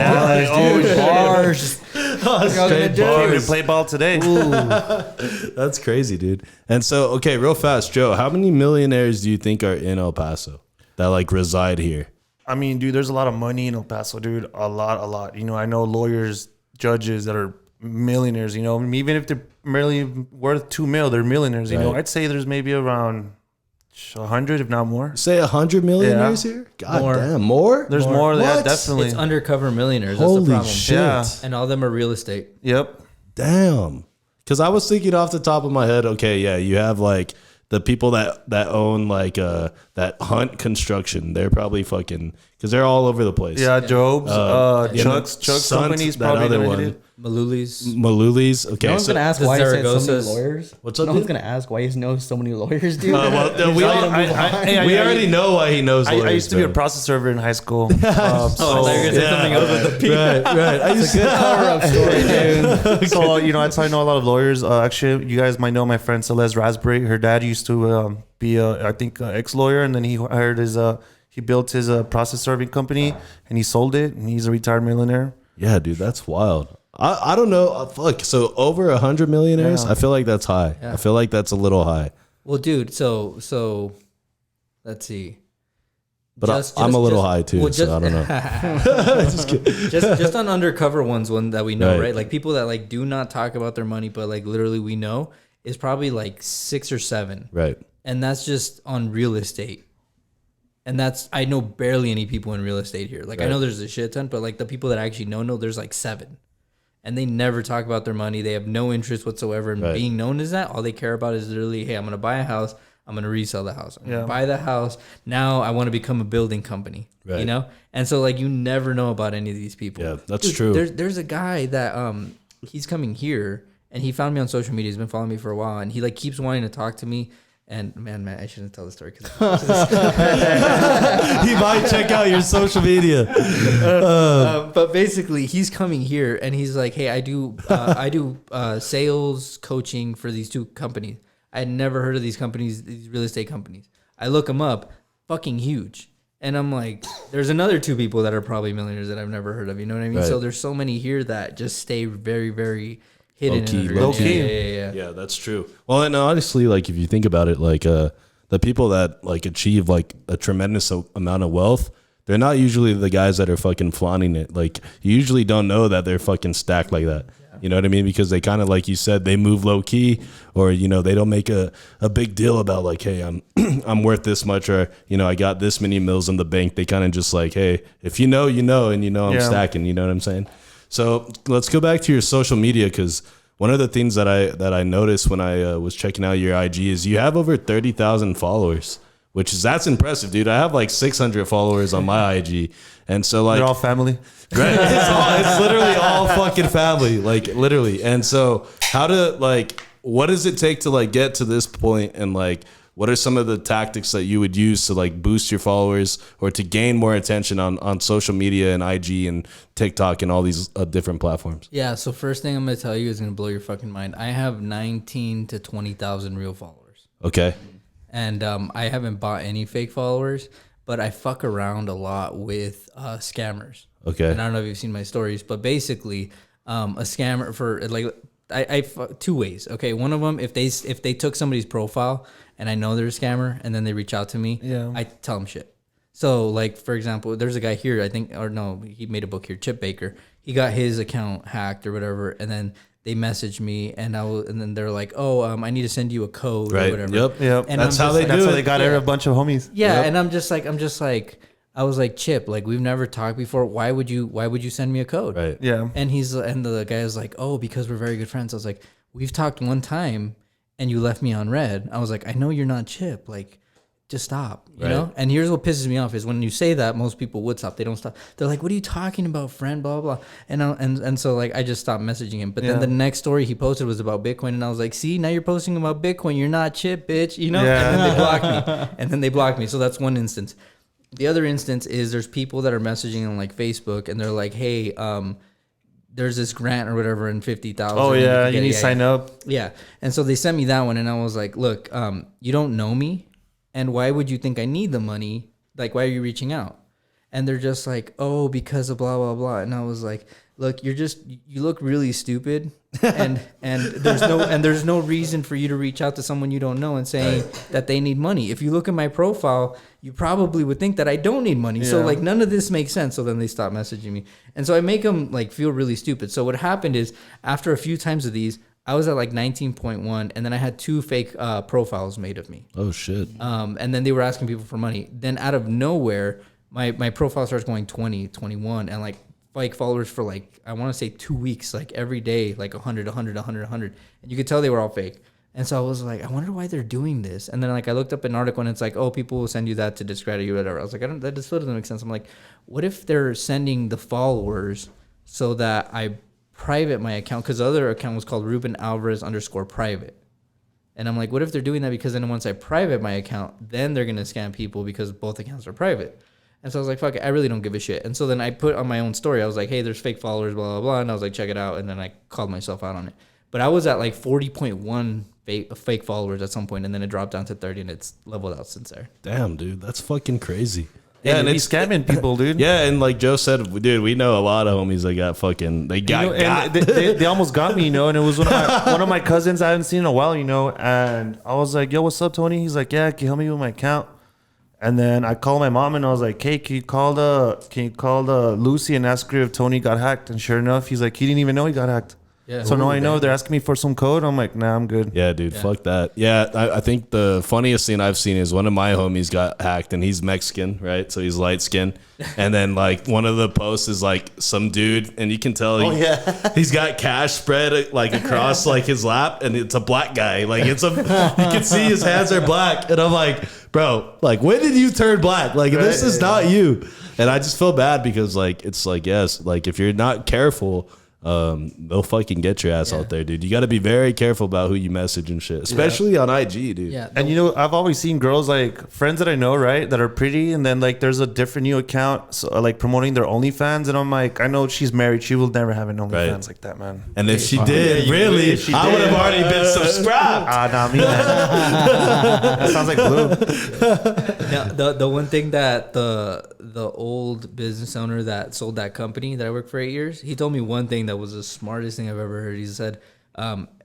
Speaker 5: bars.
Speaker 2: Straight
Speaker 3: Came to
Speaker 2: bars.
Speaker 3: play ball today.
Speaker 2: That's crazy, dude. And so, okay, real fast, Joe, how many millionaires do you think are in El Paso that like reside here?
Speaker 3: I mean, dude, there's a lot of money in El Paso, dude. A lot. You know, I know lawyers, judges that are millionaires, you know, even if they're merely worth $2 million, they're millionaires, you know.
Speaker 2: Right.
Speaker 3: I'd say there's maybe around 100, if not more.
Speaker 2: Say 100 millionaires here? God
Speaker 4: More.
Speaker 2: damn, more?
Speaker 3: There's more, yeah,
Speaker 2: What?
Speaker 3: definitely.
Speaker 4: It's undercover millionaires. That's
Speaker 2: Holy
Speaker 4: the problem.
Speaker 2: shit.
Speaker 3: Yeah.
Speaker 4: And all of them are real estate.
Speaker 3: Yep.
Speaker 2: Damn. Because I was thinking off the top of my head, okay, yeah, you have like the people that own like that Hunt Construction. They're probably fucking, because they're all over the place.
Speaker 3: Yeah, Job's, Chuck's
Speaker 2: Sunt,
Speaker 3: company's
Speaker 2: that
Speaker 3: probably
Speaker 2: other
Speaker 3: gonna
Speaker 2: one.
Speaker 3: hit it.
Speaker 4: Maluli's.
Speaker 2: Maluli's. Okay,
Speaker 5: No one's
Speaker 2: so
Speaker 5: gonna ask
Speaker 4: the
Speaker 5: why he said so many
Speaker 4: Zaragozas.
Speaker 5: lawyers.
Speaker 2: What's up,
Speaker 5: No one's
Speaker 2: dude?
Speaker 5: gonna ask why he knows so many lawyers, dude.
Speaker 2: well, we,
Speaker 5: He's
Speaker 2: all,
Speaker 5: trying to move on.
Speaker 2: we already know why he knows lawyers.
Speaker 3: I used to be a
Speaker 2: bro.
Speaker 3: process server in high school.
Speaker 4: Oh, I thought you were going to say something else with the P.
Speaker 2: Right. I used to
Speaker 5: Cover-up story, dude.
Speaker 3: So, you know, that's how I know a lot of lawyers. Actually, you guys might know my friend Celeste Raspberry. Her dad used to be, I think, ex-lawyer, and then he hired his, he built his process serving company, and he sold it, and he's a retired millionaire.
Speaker 2: Yeah, dude, that's wild. I don't know. Fuck. So over 100 millionaires,
Speaker 3: Yeah.
Speaker 2: I feel like that's high.
Speaker 4: Yeah.
Speaker 2: I feel like that's a little high.
Speaker 4: Well, dude, so let's see.
Speaker 2: But I'm a little high too, so I don't know. Just kidding.
Speaker 4: just on undercover ones, one that we know,
Speaker 2: Right.
Speaker 4: right? Like people that like do not talk about their money, but like literally we know is probably like 6 or 7,
Speaker 2: Right.
Speaker 4: and that's just on real estate. And that's, I know barely any people in real estate here. Like I
Speaker 2: Right.
Speaker 4: know there's a shit ton, but like the people that I actually know, there's like 7. And they never talk about their money. They have no interest whatsoever in
Speaker 2: Right.
Speaker 4: being known as that. All they care about is literally, hey, I'm going to buy a house. I'm going to resell the house. I'm going
Speaker 3: Yeah.
Speaker 4: to buy the house. Now I want to become a building company, you
Speaker 2: Right.
Speaker 4: know? And so like you never know about any of these people.
Speaker 2: Yeah, that's true.
Speaker 4: There's a guy that he's coming here and he found me on social media. He's been following me for a while and he like keeps wanting to talk to me. And man, I shouldn't tell the story because
Speaker 2: He might check out your social media.
Speaker 4: but basically, he's coming here and he's like, "Hey, I do sales coaching for these 2 companies. I had never heard of these companies, these real estate companies. I look them up, fucking huge." And I'm like, "There's another 2 people that are probably millionaires that I've never heard of." You know what I mean?
Speaker 2: Right.
Speaker 4: So there's so many here that just stay very, very hidden.
Speaker 2: Low-key,
Speaker 4: and
Speaker 3: low-key.
Speaker 4: Yeah.
Speaker 2: Yeah, that's true. Well, and honestly, like if you think about it, like the people that like achieve like a tremendous amount of wealth, they're not usually the guys that are fucking flaunting it. Like you usually don't know that they're fucking stacked like that. Yeah. You know what I mean? Because they kind of, like you said, they move low key, or you know, they don't make a big deal about like, hey, I'm I'm worth this much, or you know, I got this many mils in the bank. They kind of just like, hey, if you know, and you know I'm stacking. You know what I'm saying? So let's go back to your social media, because one of the things that I noticed when I was checking out your IG is you have over 30,000 followers, that's impressive, dude. I have like 600 followers on my IG, and so like
Speaker 3: They're all family.
Speaker 2: right, it's literally all fucking family, like literally. And so what does it take to like get to this point, and like what are some of the tactics that you would use to like boost your followers or to gain more attention on social media and IG and TikTok and all these different platforms?
Speaker 4: Yeah. So first thing I'm gonna tell you is gonna blow your fucking mind. I have 19 to 20,000 real followers.
Speaker 2: Okay.
Speaker 4: And I haven't bought any fake followers, but I fuck around a lot with scammers.
Speaker 2: Okay.
Speaker 4: And I don't know if you've seen my stories, but basically, a scammer for like I 2 ways. Okay, one of them, if they took somebody's profile and I know they're a scammer, and then they reach out to me,
Speaker 3: Yeah.
Speaker 4: I tell them shit. So like for example, there's a guy here, I think, or no, he made a book here, Chip Baker. He got his account hacked or whatever, and then they messaged me, and then they're like, "Oh, I need to send you a code or whatever."
Speaker 2: Yep.
Speaker 4: And
Speaker 2: That's
Speaker 4: I'm
Speaker 2: how
Speaker 4: just
Speaker 2: they
Speaker 4: like-
Speaker 2: do it.
Speaker 3: They got a bunch of homies.
Speaker 4: Yeah, and I'm just like, I was like, Chip, like we've never talked before. Why would you send me a code?
Speaker 2: Right.
Speaker 3: Yeah.
Speaker 4: And the guy was like, oh, because we're very good friends. I was like, we've talked one time, and you left me on red. I was like, I know you're not Chip. Like, just stop, you know? And here's what pisses me off is when you say that, most people would stop. They don't stop. They're like, what are you talking about, friend, blah, blah, blah. And so like, I just stopped messaging him. But then the next story he posted was about Bitcoin. And I was like, see, now you're posting about Bitcoin. You're not chip, bitch, you know?
Speaker 3: Yeah.
Speaker 4: And then they blocked me. So that's one instance. The other instance is there's people that are messaging on like Facebook and they're like, hey, there's this grant or whatever in 50,000.
Speaker 3: Oh yeah, you need to sign up.
Speaker 4: Yeah. And so they sent me that one and I was like, look, you don't know me. And why would you think I need the money? Like, why are you reaching out? And they're just like, oh, because of blah, blah, blah. And I was like, look, you look really stupid. And there's no reason for you to reach out to someone you don't know and saying that they need money. If you look at my profile, you probably would think that I don't need money. Yeah. So like none of this makes sense. So then they stopped messaging me. And so I make them like feel really stupid. So what happened is after a few times of these, I was at like 19.1 and then I had 2 fake profiles made of me.
Speaker 2: Oh shit.
Speaker 4: And then they were asking people for money. Then out of nowhere, my profile starts going 20, 21 and like fake followers for like, I want to say 2 weeks, like every day, like 100. And you could tell they were all fake. And so I was like, I wonder why they're doing this. And then like I looked up an article and it's like, oh, people will send you that to discredit you or whatever. I was like, that just still doesn't make sense. I'm like, what if they're sending the followers so that I private my account? Because the other account was called Ruben Alvarez _private. And I'm like, what if they're doing that because then once I private my account, then they're going to scam people because both accounts are private. And so I was like, fuck it, I really don't give a shit. And so then I put on my own story, I was like, hey, there's fake followers, blah, blah, blah. And I was like, check it out. And then I called myself out on it. But I was at like 40.1 fake followers at some point, and then it dropped down to 30, and it's leveled out since there.
Speaker 2: Damn, dude, that's fucking crazy.
Speaker 3: Yeah, and it's scamming people, dude.
Speaker 2: Yeah, and like Joe said, dude, we know a lot of homies that got fucking,
Speaker 3: and they almost got me, you know, and it was one of my cousins I haven't seen in a while, you know, and I was like, yo, what's up, Tony? He's like, yeah, can you help me with my account? And then I called my mom and I was like, hey, can you call Lucy and ask her if Tony got hacked? And sure enough, he's like, he didn't even know he got hacked. Yeah. So now I know they're asking me for some code. I'm like, nah, I'm good.
Speaker 2: Yeah, dude, fuck that. Yeah, I think the funniest thing I've seen is one of my homies got hacked, and he's Mexican, right? So he's light skinned. And then like one of the posts is like some dude, and you can tell he's got cash spread like across like his lap, and it's a black guy. Like you can see his hands are black, and I'm like, bro, like when did you turn black? Like this is not you. And I just feel bad because like it's like, yes, like if you're not careful, they'll fucking get your ass out there, dude. You got to be very careful about who you message and shit, especially on IG, dude.
Speaker 4: Yeah.
Speaker 3: And you know, I've always seen girls, like friends that I know, right, that are pretty, and then like there's a different new account, so, like promoting their OnlyFans, and I'm like, I know she's married, she will never have an OnlyFans like that, man.
Speaker 2: And if she did, really, I would have already been subscribed.
Speaker 3: Nah, me, man. That sounds like blue.
Speaker 4: Now, the one thing that the old business owner that sold that company that I worked for 8 years, he told me one thing that was the smartest thing I've ever heard. He said,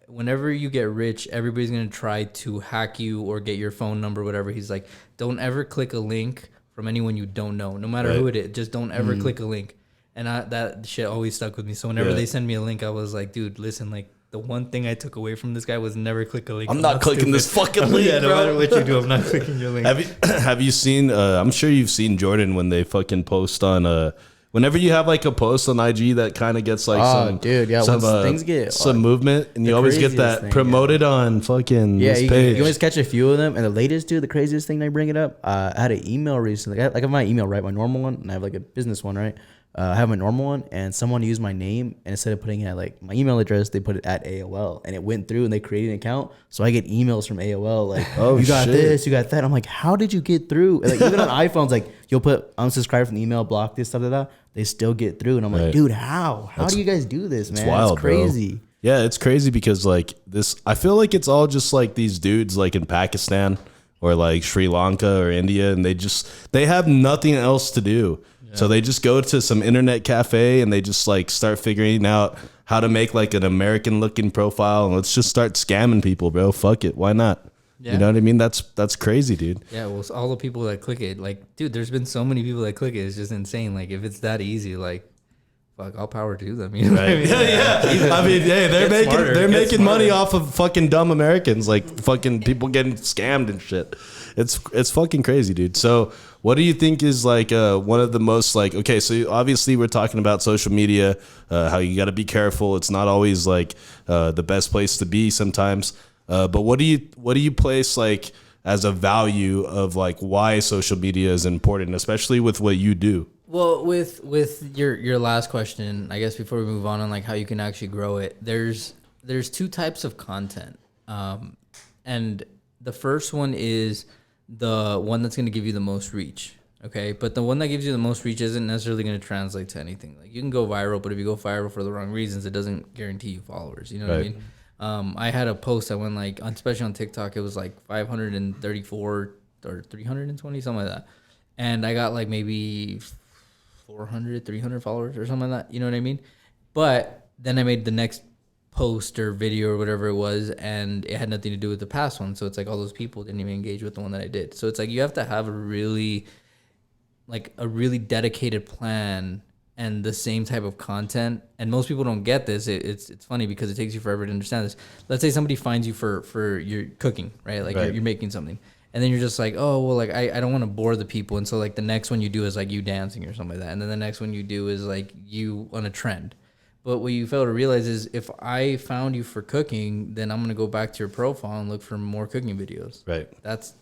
Speaker 4: whenever you get rich, everybody's going to try to hack you or get your phone number, whatever. He's like, don't ever click a link from anyone you don't know, no matter who it is. Just don't ever click a link. And that shit always stuck with me. So whenever they send me a link, I was like, dude, listen, like, the one thing I took away from this guy was never click a link.
Speaker 2: I'm not clicking this fucking link,
Speaker 4: no matter what you do, I'm not clicking your link.
Speaker 2: Have you seen, I'm sure you've seen Jordan when they fucking post on, whenever you have like a post on IG that kind of gets like
Speaker 5: things get
Speaker 2: some movement, and you always get that promoted on fucking this page.
Speaker 5: You always catch a few of them. And the latest, dude, the craziest thing they bring it up, I had an email recently. I have my email, right? My normal one, and I have like a business one, right? I have my normal one, and someone used my name, and instead of putting it at like my email address, they put it at AOL, and it went through, and they created an account. So I get emails from AOL like, "Oh, you got this, you got that." I'm like, "How did you get through?" And like even on iPhones, like you'll put unsubscribe from the email, block this, stuff like that. They still get through, and I'm like, "Dude, how do you guys do this, man?
Speaker 2: It's wild,
Speaker 5: it's crazy."
Speaker 2: Bro. Yeah, it's crazy because like this, I feel like it's all just like these dudes like in Pakistan or like Sri Lanka or India, and they have nothing else to do. So they just go to some internet cafe and they just like start figuring out how to make like an American looking profile, and let's just start scamming people, bro. Fuck it. Why not? Yeah. You know what I mean? That's crazy, dude.
Speaker 4: Yeah. Well, all the people that click it, like, dude, there's been so many people that click it. It's just insane. Like if it's that easy, like, fuck, all power to them. You know what I mean?
Speaker 2: Yeah. I mean, hey, they're making money off of fucking dumb Americans, like fucking people getting scammed and shit. It's fucking crazy, dude. So what do you think is like one of the most like, okay, so obviously we're talking about social media, how you got to be careful. It's not always like the best place to be sometimes. But what do you place like as a value of like why social media is important, especially with what you do.
Speaker 4: Well, with your last question, I guess before we move on like how you can actually grow it, there's two types of content. And the first one is the one that's going to give you the most reach. Okay. But the one that gives you the most reach isn't necessarily going to translate to anything. Like you can go viral, but if you go viral for the wrong reasons, it doesn't guarantee you followers. You know what I mean? I had a post that went like, especially on TikTok, it was like 534 or 320, something like that. And I got like maybe 400, 300 followers or something like that. You know what I mean? But then I made the next post or video or whatever it was, and it had nothing to do with the past one. So it's like all those people didn't even engage with the one that I did. So it's like you have to have a really dedicated plan and the same type of content. And most people don't get this. It's funny because it takes you forever to understand this. Let's say somebody finds you for your cooking, right? Like You're making something. And then you're just like, oh, well, like, I don't want to bore the people. And so, like, the next one you do is, like, you dancing or something like that. And then the next one you do is, like, you on a trend. But what you fail to realize is if I found you for cooking, then I'm going to go back to your profile and look for more cooking videos.
Speaker 2: Right.
Speaker 4: That's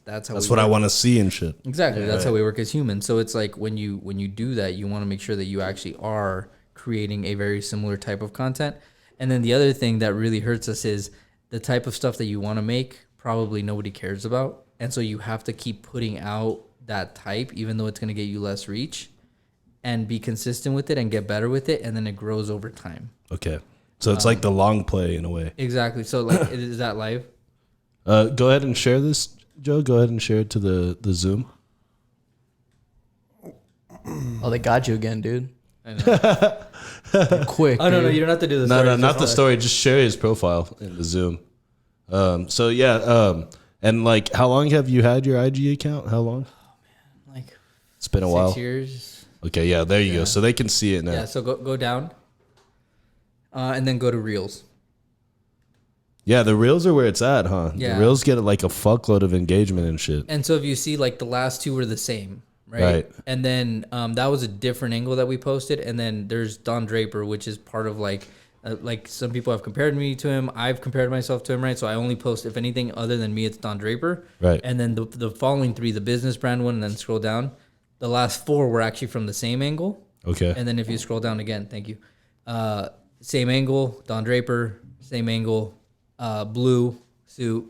Speaker 2: what I want to see and shit.
Speaker 4: Exactly. That's how we work as humans. So it's like when you do that, you want to make sure that you actually are creating a very similar type of content. And then the other thing that really hurts us is the type of stuff that you want to make, probably nobody cares about. And so you have to keep putting out that type, even though it's going to get you less reach, and be consistent with it and get better with it. And then it grows over time.
Speaker 2: Okay. So it's like the long play in a way.
Speaker 4: Exactly. So like, is that live?
Speaker 2: Go ahead and share this, Joe. Go ahead and share it to the Zoom.
Speaker 5: Oh, they got you again, dude.
Speaker 4: I know.
Speaker 5: Quick.
Speaker 4: Oh, no, you don't have to do this.
Speaker 2: No, not the story. Just share his profile in the Zoom. So yeah. And like, how long have you had your IG account? How long?
Speaker 4: Oh man, like
Speaker 2: it's been a while.
Speaker 4: 6 years.
Speaker 2: Okay, yeah, there you go. So they can see it now.
Speaker 4: Yeah, so go down, and then go to Reels.
Speaker 2: Yeah, the Reels are where it's at, huh?
Speaker 4: Yeah.
Speaker 2: The Reels get like a fuckload of engagement and shit.
Speaker 4: And so if you see, like the last two were the same, right? And then that was a different angle that we posted. And then there's Don Draper, which is part of like some people have compared me to him. I've compared myself to him, right? So I only post, if anything other than me, it's Don Draper.
Speaker 2: Right.
Speaker 4: And then the following three, the business brand one, and then scroll down. The last four were actually from the same angle.
Speaker 2: Okay.
Speaker 4: And then if you scroll down again, thank you. Same angle, Don Draper, same angle, blue suit,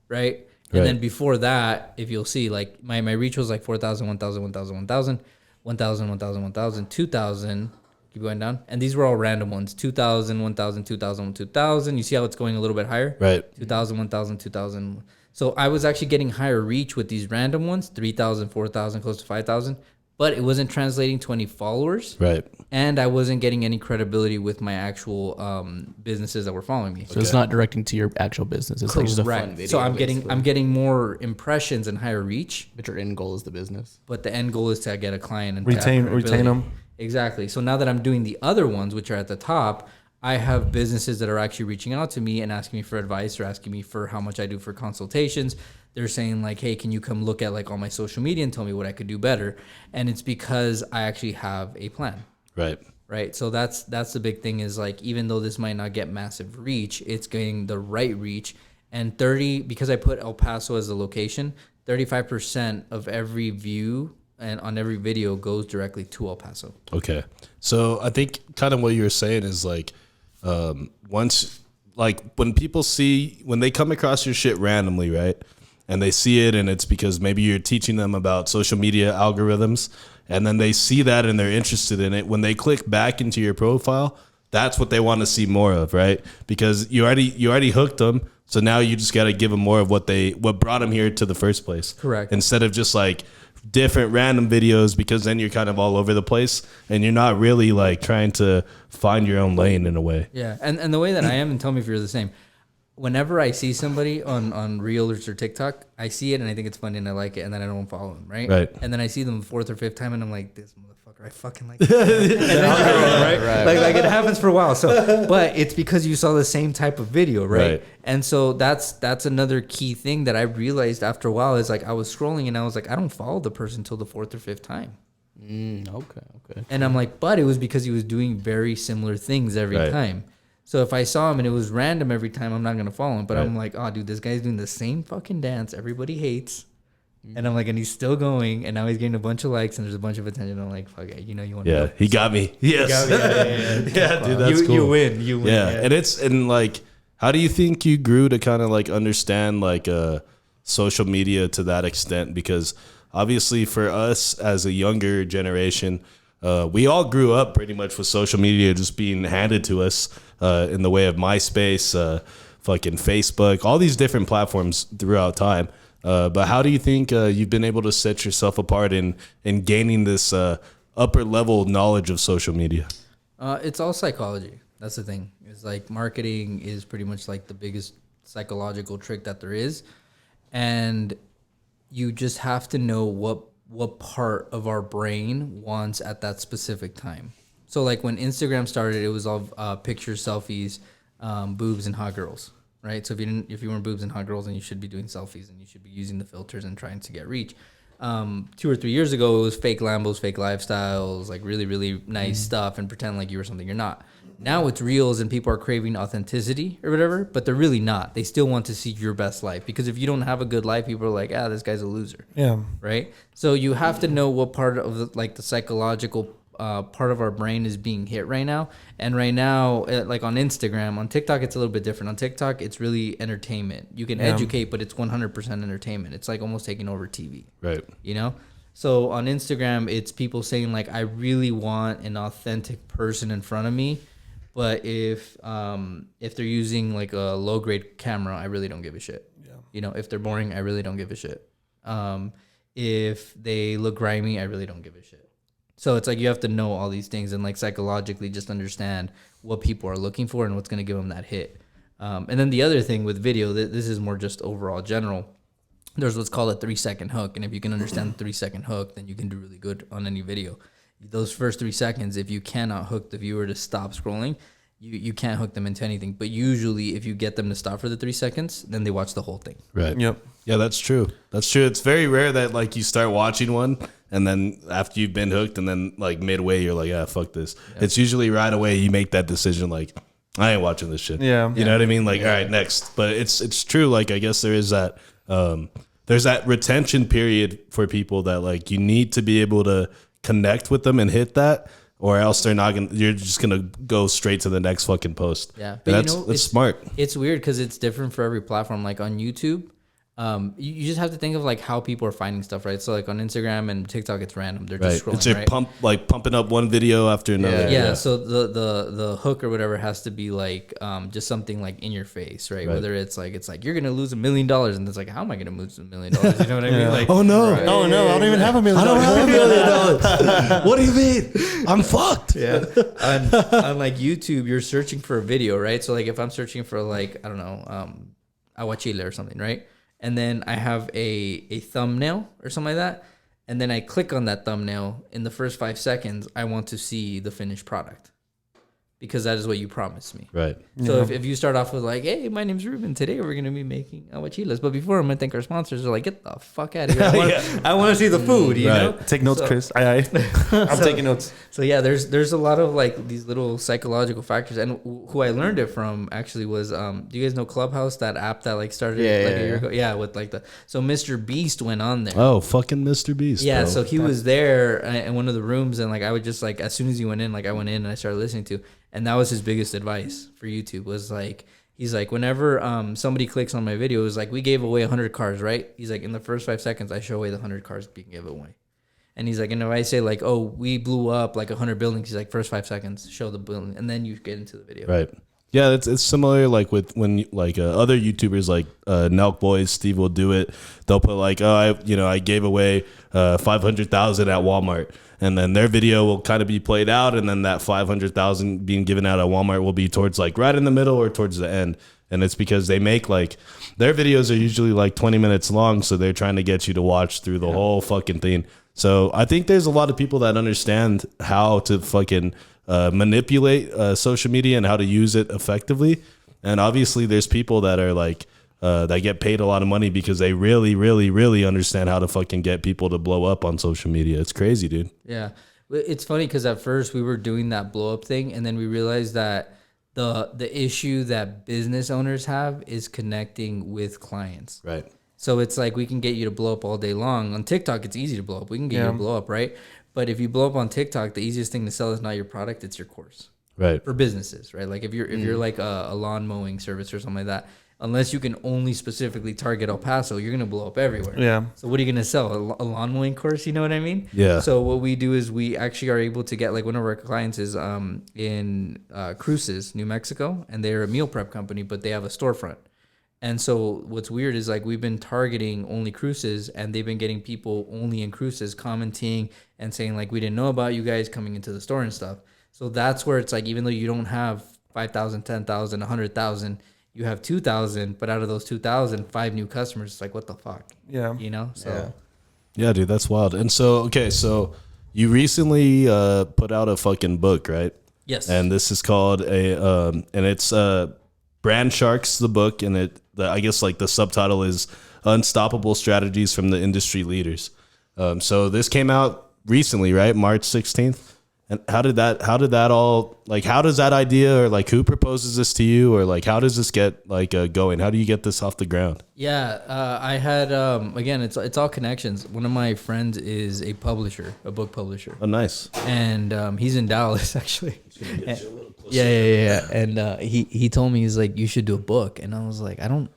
Speaker 4: right? And then before that, if you'll see, like my reach was like 4,000, 1,000, 1,000, 1,000, 1,000, 1,000, 1,000, 2,000. Keep going down. And these were all random ones. 2,000, 1,000, 2,000, 2,000. You see how it's going a little bit higher?
Speaker 2: Right.
Speaker 4: 2,000, 1,000, 2,000. So I was actually getting higher reach with these random ones, 3,000, 4,000, close to 5,000. But it wasn't translating to any followers.
Speaker 2: Right.
Speaker 4: And I wasn't getting any credibility with my actual businesses that were following me.
Speaker 5: So it's not directing to your actual business. It's like just a fun video.
Speaker 4: So I'm getting more impressions and higher reach.
Speaker 5: But your end goal is the business.
Speaker 4: But the end goal is to get a client and
Speaker 3: retain them.
Speaker 4: Exactly. So now that I'm doing the other ones, which are at the top, I have businesses that are actually reaching out to me and asking me for advice or asking me for how much I do for consultations. They're saying like, hey, can you come look at like all my social media and tell me what I could do better? And it's because I actually have a plan. Right. So that's the big thing is like, even though this might not get massive reach, it's getting the right reach. And because I put El Paso as the location, 35% of every view and on every video goes directly to El Paso.
Speaker 2: Okay. So I think kind of what you're saying is like, once, like when they come across your shit randomly, right? And they see it and it's because maybe you're teaching them about social media algorithms and then they see that and they're interested in it. When they click back into your profile, that's what they want to see more of, right? Because you already hooked them. So now you just got to give them more of what brought them here to the first place.
Speaker 4: Correct.
Speaker 2: Instead of just like different random videos, because then you're kind of all over the place and you're not really like trying to find your own lane in a way.
Speaker 4: Yeah. And the way that I am, and tell me if you're the same, whenever I see somebody on Reels or TikTok, I see it and I think it's funny and I like it and then I don't follow them, right?
Speaker 2: Right.
Speaker 4: And then I see them the fourth or fifth time and I'm like, this motherfucker, I fucking like it. right? Like it happens for a while. So, but it's because you saw the same type of video, right? And so that's another key thing that I realized after a while is like I was scrolling and I was like, I don't follow the person till the fourth or fifth time.
Speaker 5: Okay.
Speaker 4: And I'm like, but it was because he was doing very similar things every time. So if I saw him and it was random every time, I'm not gonna follow him. But
Speaker 2: Right.
Speaker 4: I'm like, oh, dude, this guy's doing the same fucking dance everybody hates. And I'm like, and he's still going, and now he's getting a bunch of likes, and there's a bunch of attention. I'm like, fuck it, you know, you want to.
Speaker 2: Yeah, he got me. Yes. Yeah, dude, that's cool.
Speaker 4: You win. You win.
Speaker 2: Yeah, and like, how do you think you grew to kind of like understand like social media to that extent? Because obviously, for us as a younger generation, we all grew up pretty much with social media just being handed to us in the way of MySpace, fucking Facebook, all these different platforms throughout time. But how do you think you've been able to set yourself apart in gaining this upper level knowledge of social media?
Speaker 4: It's all psychology. That's the thing. It's like marketing is pretty much like the biggest psychological trick that there is. And you just have to know what part of our brain wants at that specific time. So like when Instagram started, it was all pictures, selfies, boobs, and hot girls. Right, so if you weren't boobs and hot girls, then you should be doing selfies and you should be using the filters and trying to get reach. 2 or 3 years ago, it was fake Lambos, fake lifestyles, like really, really nice stuff, and pretend like you were something you're not. Now it's reels and people are craving authenticity or whatever, but they're really not. They still want to see your best life, because if you don't have a good life, people are like, this guy's a loser.
Speaker 3: Yeah.
Speaker 4: Right. So you have to know what part of the psychological part of our brain is being hit right now. And right now, like on Instagram, on TikTok, it's a little bit different. On TikTok, it's really entertainment. You can educate, but it's 100% entertainment. It's like almost taking over TV.
Speaker 2: Right.
Speaker 4: You know? So on Instagram, it's people saying like, I really want an authentic person in front of me. But if they're using like a low grade camera, I really don't give a shit. Yeah. You know, if they're boring, I really don't give a shit. If they look grimy, I really don't give a shit. So it's like you have to know all these things and like psychologically just understand what people are looking for and what's going to give them that hit. And then the other thing with video, this is more just overall general. There's what's called a 3-second hook. And if you can understand the 3-second hook, then you can do really good on any video. Those first 3 seconds, if you cannot hook the viewer to stop scrolling, you can't hook them into anything. But usually if you get them to stop for the 3 seconds, then they watch the whole thing.
Speaker 2: Right.
Speaker 3: Yep.
Speaker 2: Yeah, that's true. That's true. It's very rare that like you start watching one and then after you've been hooked and then like midway you're like, fuck this. Yeah. It's usually right away you make that decision like, I ain't watching this shit.
Speaker 3: Yeah.
Speaker 2: You know what I mean? Like, all right, next. But it's true. Like, I guess there is that there's that retention period for people that like you need to be able to connect with them and hit that, or else you're just gonna go straight to the next fucking post.
Speaker 4: Yeah, but
Speaker 2: that's smart.
Speaker 4: It's weird because it's different for every platform. Like on YouTube, you just have to think of like how people are finding stuff, right? So like on Instagram and TikTok, it's random. They're just scrolling,
Speaker 2: it's pumping up one video after another.
Speaker 4: Yeah. So the hook or whatever has to be like just something like in your face, right? Whether it's like you're gonna lose $1 million, and it's like, how am I gonna lose $1 million? You know what I mean? Like,
Speaker 2: oh no,
Speaker 4: right?
Speaker 3: Oh no, I don't even have $1 million.
Speaker 2: I don't have $1 million. What do you mean? I'm fucked.
Speaker 4: Yeah. On like YouTube, you're searching for a video, right? So like if I'm searching for like, I don't know, aguachile or something, right? And then I have a thumbnail or something like that. And then I click on that thumbnail. In the first 5 seconds, I want to see the finished product, because that is what you promised me.
Speaker 2: Right.
Speaker 4: So if you start off with like, hey, my name's Ruben. Today we're going to be making aguachiles. But before, I'm going to thank our sponsors. They're like, get the fuck out of here. I want to see the food, you know?
Speaker 3: Take notes, Chris. Aye. I'm taking notes.
Speaker 4: So yeah, there's a lot of like these little psychological factors. And who I learned it from actually was, do you guys know Clubhouse, that app that like started a year ago? Yeah, with like so Mr. Beast went on there.
Speaker 2: Oh, fucking Mr. Beast.
Speaker 4: Yeah,
Speaker 2: bro.
Speaker 4: so he was there in one of the rooms, and like I would just like, as soon as he went in, like I went in and I started listening to. And that was his biggest advice for YouTube, was like, he's like, whenever somebody clicks on my video, it was like, we gave away 100 cars, right? He's like, in the first 5 seconds, I show away the 100 cars being given away. And he's like, and if I say like, oh, we blew up like 100 buildings, he's like, first 5 seconds, show the building, and then you get into the video.
Speaker 2: Right. Yeah, it's similar like with when like other YouTubers like Nelk Boys, Steve will do it. They'll put like, oh, I gave away 500,000 at Walmart. And then their video will kind of be played out, and then that 500,000 being given out at Walmart will be towards like right in the middle or towards the end. And it's because they make like, their videos are usually like 20 minutes long, so they're trying to get you to watch through the whole fucking thing. So I think there's a lot of people that understand how to fucking manipulate social media and how to use it effectively. And obviously there's people that are like, that get paid a lot of money because they really, really, really understand how to fucking get people to blow up on social media. It's crazy, dude.
Speaker 4: Yeah. It's funny because at first we were doing that blow up thing, and then we realized that the issue that business owners have is connecting with clients.
Speaker 2: Right.
Speaker 4: So it's like we can get you to blow up all day long. On TikTok, it's easy to blow up. We can get you to blow up, right? But if you blow up on TikTok, the easiest thing to sell is not your product, it's your course.
Speaker 2: Right.
Speaker 4: For businesses, right? Like if you're like a lawn mowing service or something like that, unless you can only specifically target El Paso, you're gonna blow up everywhere.
Speaker 3: Yeah.
Speaker 4: So what are you gonna sell? A lawn mowing course? You know what I mean?
Speaker 2: Yeah.
Speaker 4: So what we do is we actually are able to get, like, one of our clients is in Cruces, New Mexico, and they're a meal prep company, but they have a storefront. And so what's weird is, like, we've been targeting only Cruces, and they've been getting people only in Cruces commenting and saying, like, we didn't know about you guys coming into the store and stuff. So that's where it's like, even though you don't have 5,000, 10,000, 100,000, you have 2,000, but out of those 2,000, 5 new customers. It's like, what the fuck?
Speaker 3: Yeah.
Speaker 4: You know? So
Speaker 2: Yeah, dude, that's wild. And so, okay, so you recently put out a fucking book, right?
Speaker 4: yes.
Speaker 2: And this is called and it's Brand Sharks, the book, and I guess like the subtitle is Unstoppable Strategies from the Industry Leaders. So this came out recently, right? March 16th. And how did that all, like, how does that idea, or like who proposes this to you, or like how does this get like going? How do you get this off the ground?
Speaker 4: Yeah, I had again, it's all connections. One of my friends is a publisher, a book publisher.
Speaker 2: Oh, nice.
Speaker 4: And he's in Dallas actually. Yeah. And he told me, he's like, you should do a book, and I was like, I don't.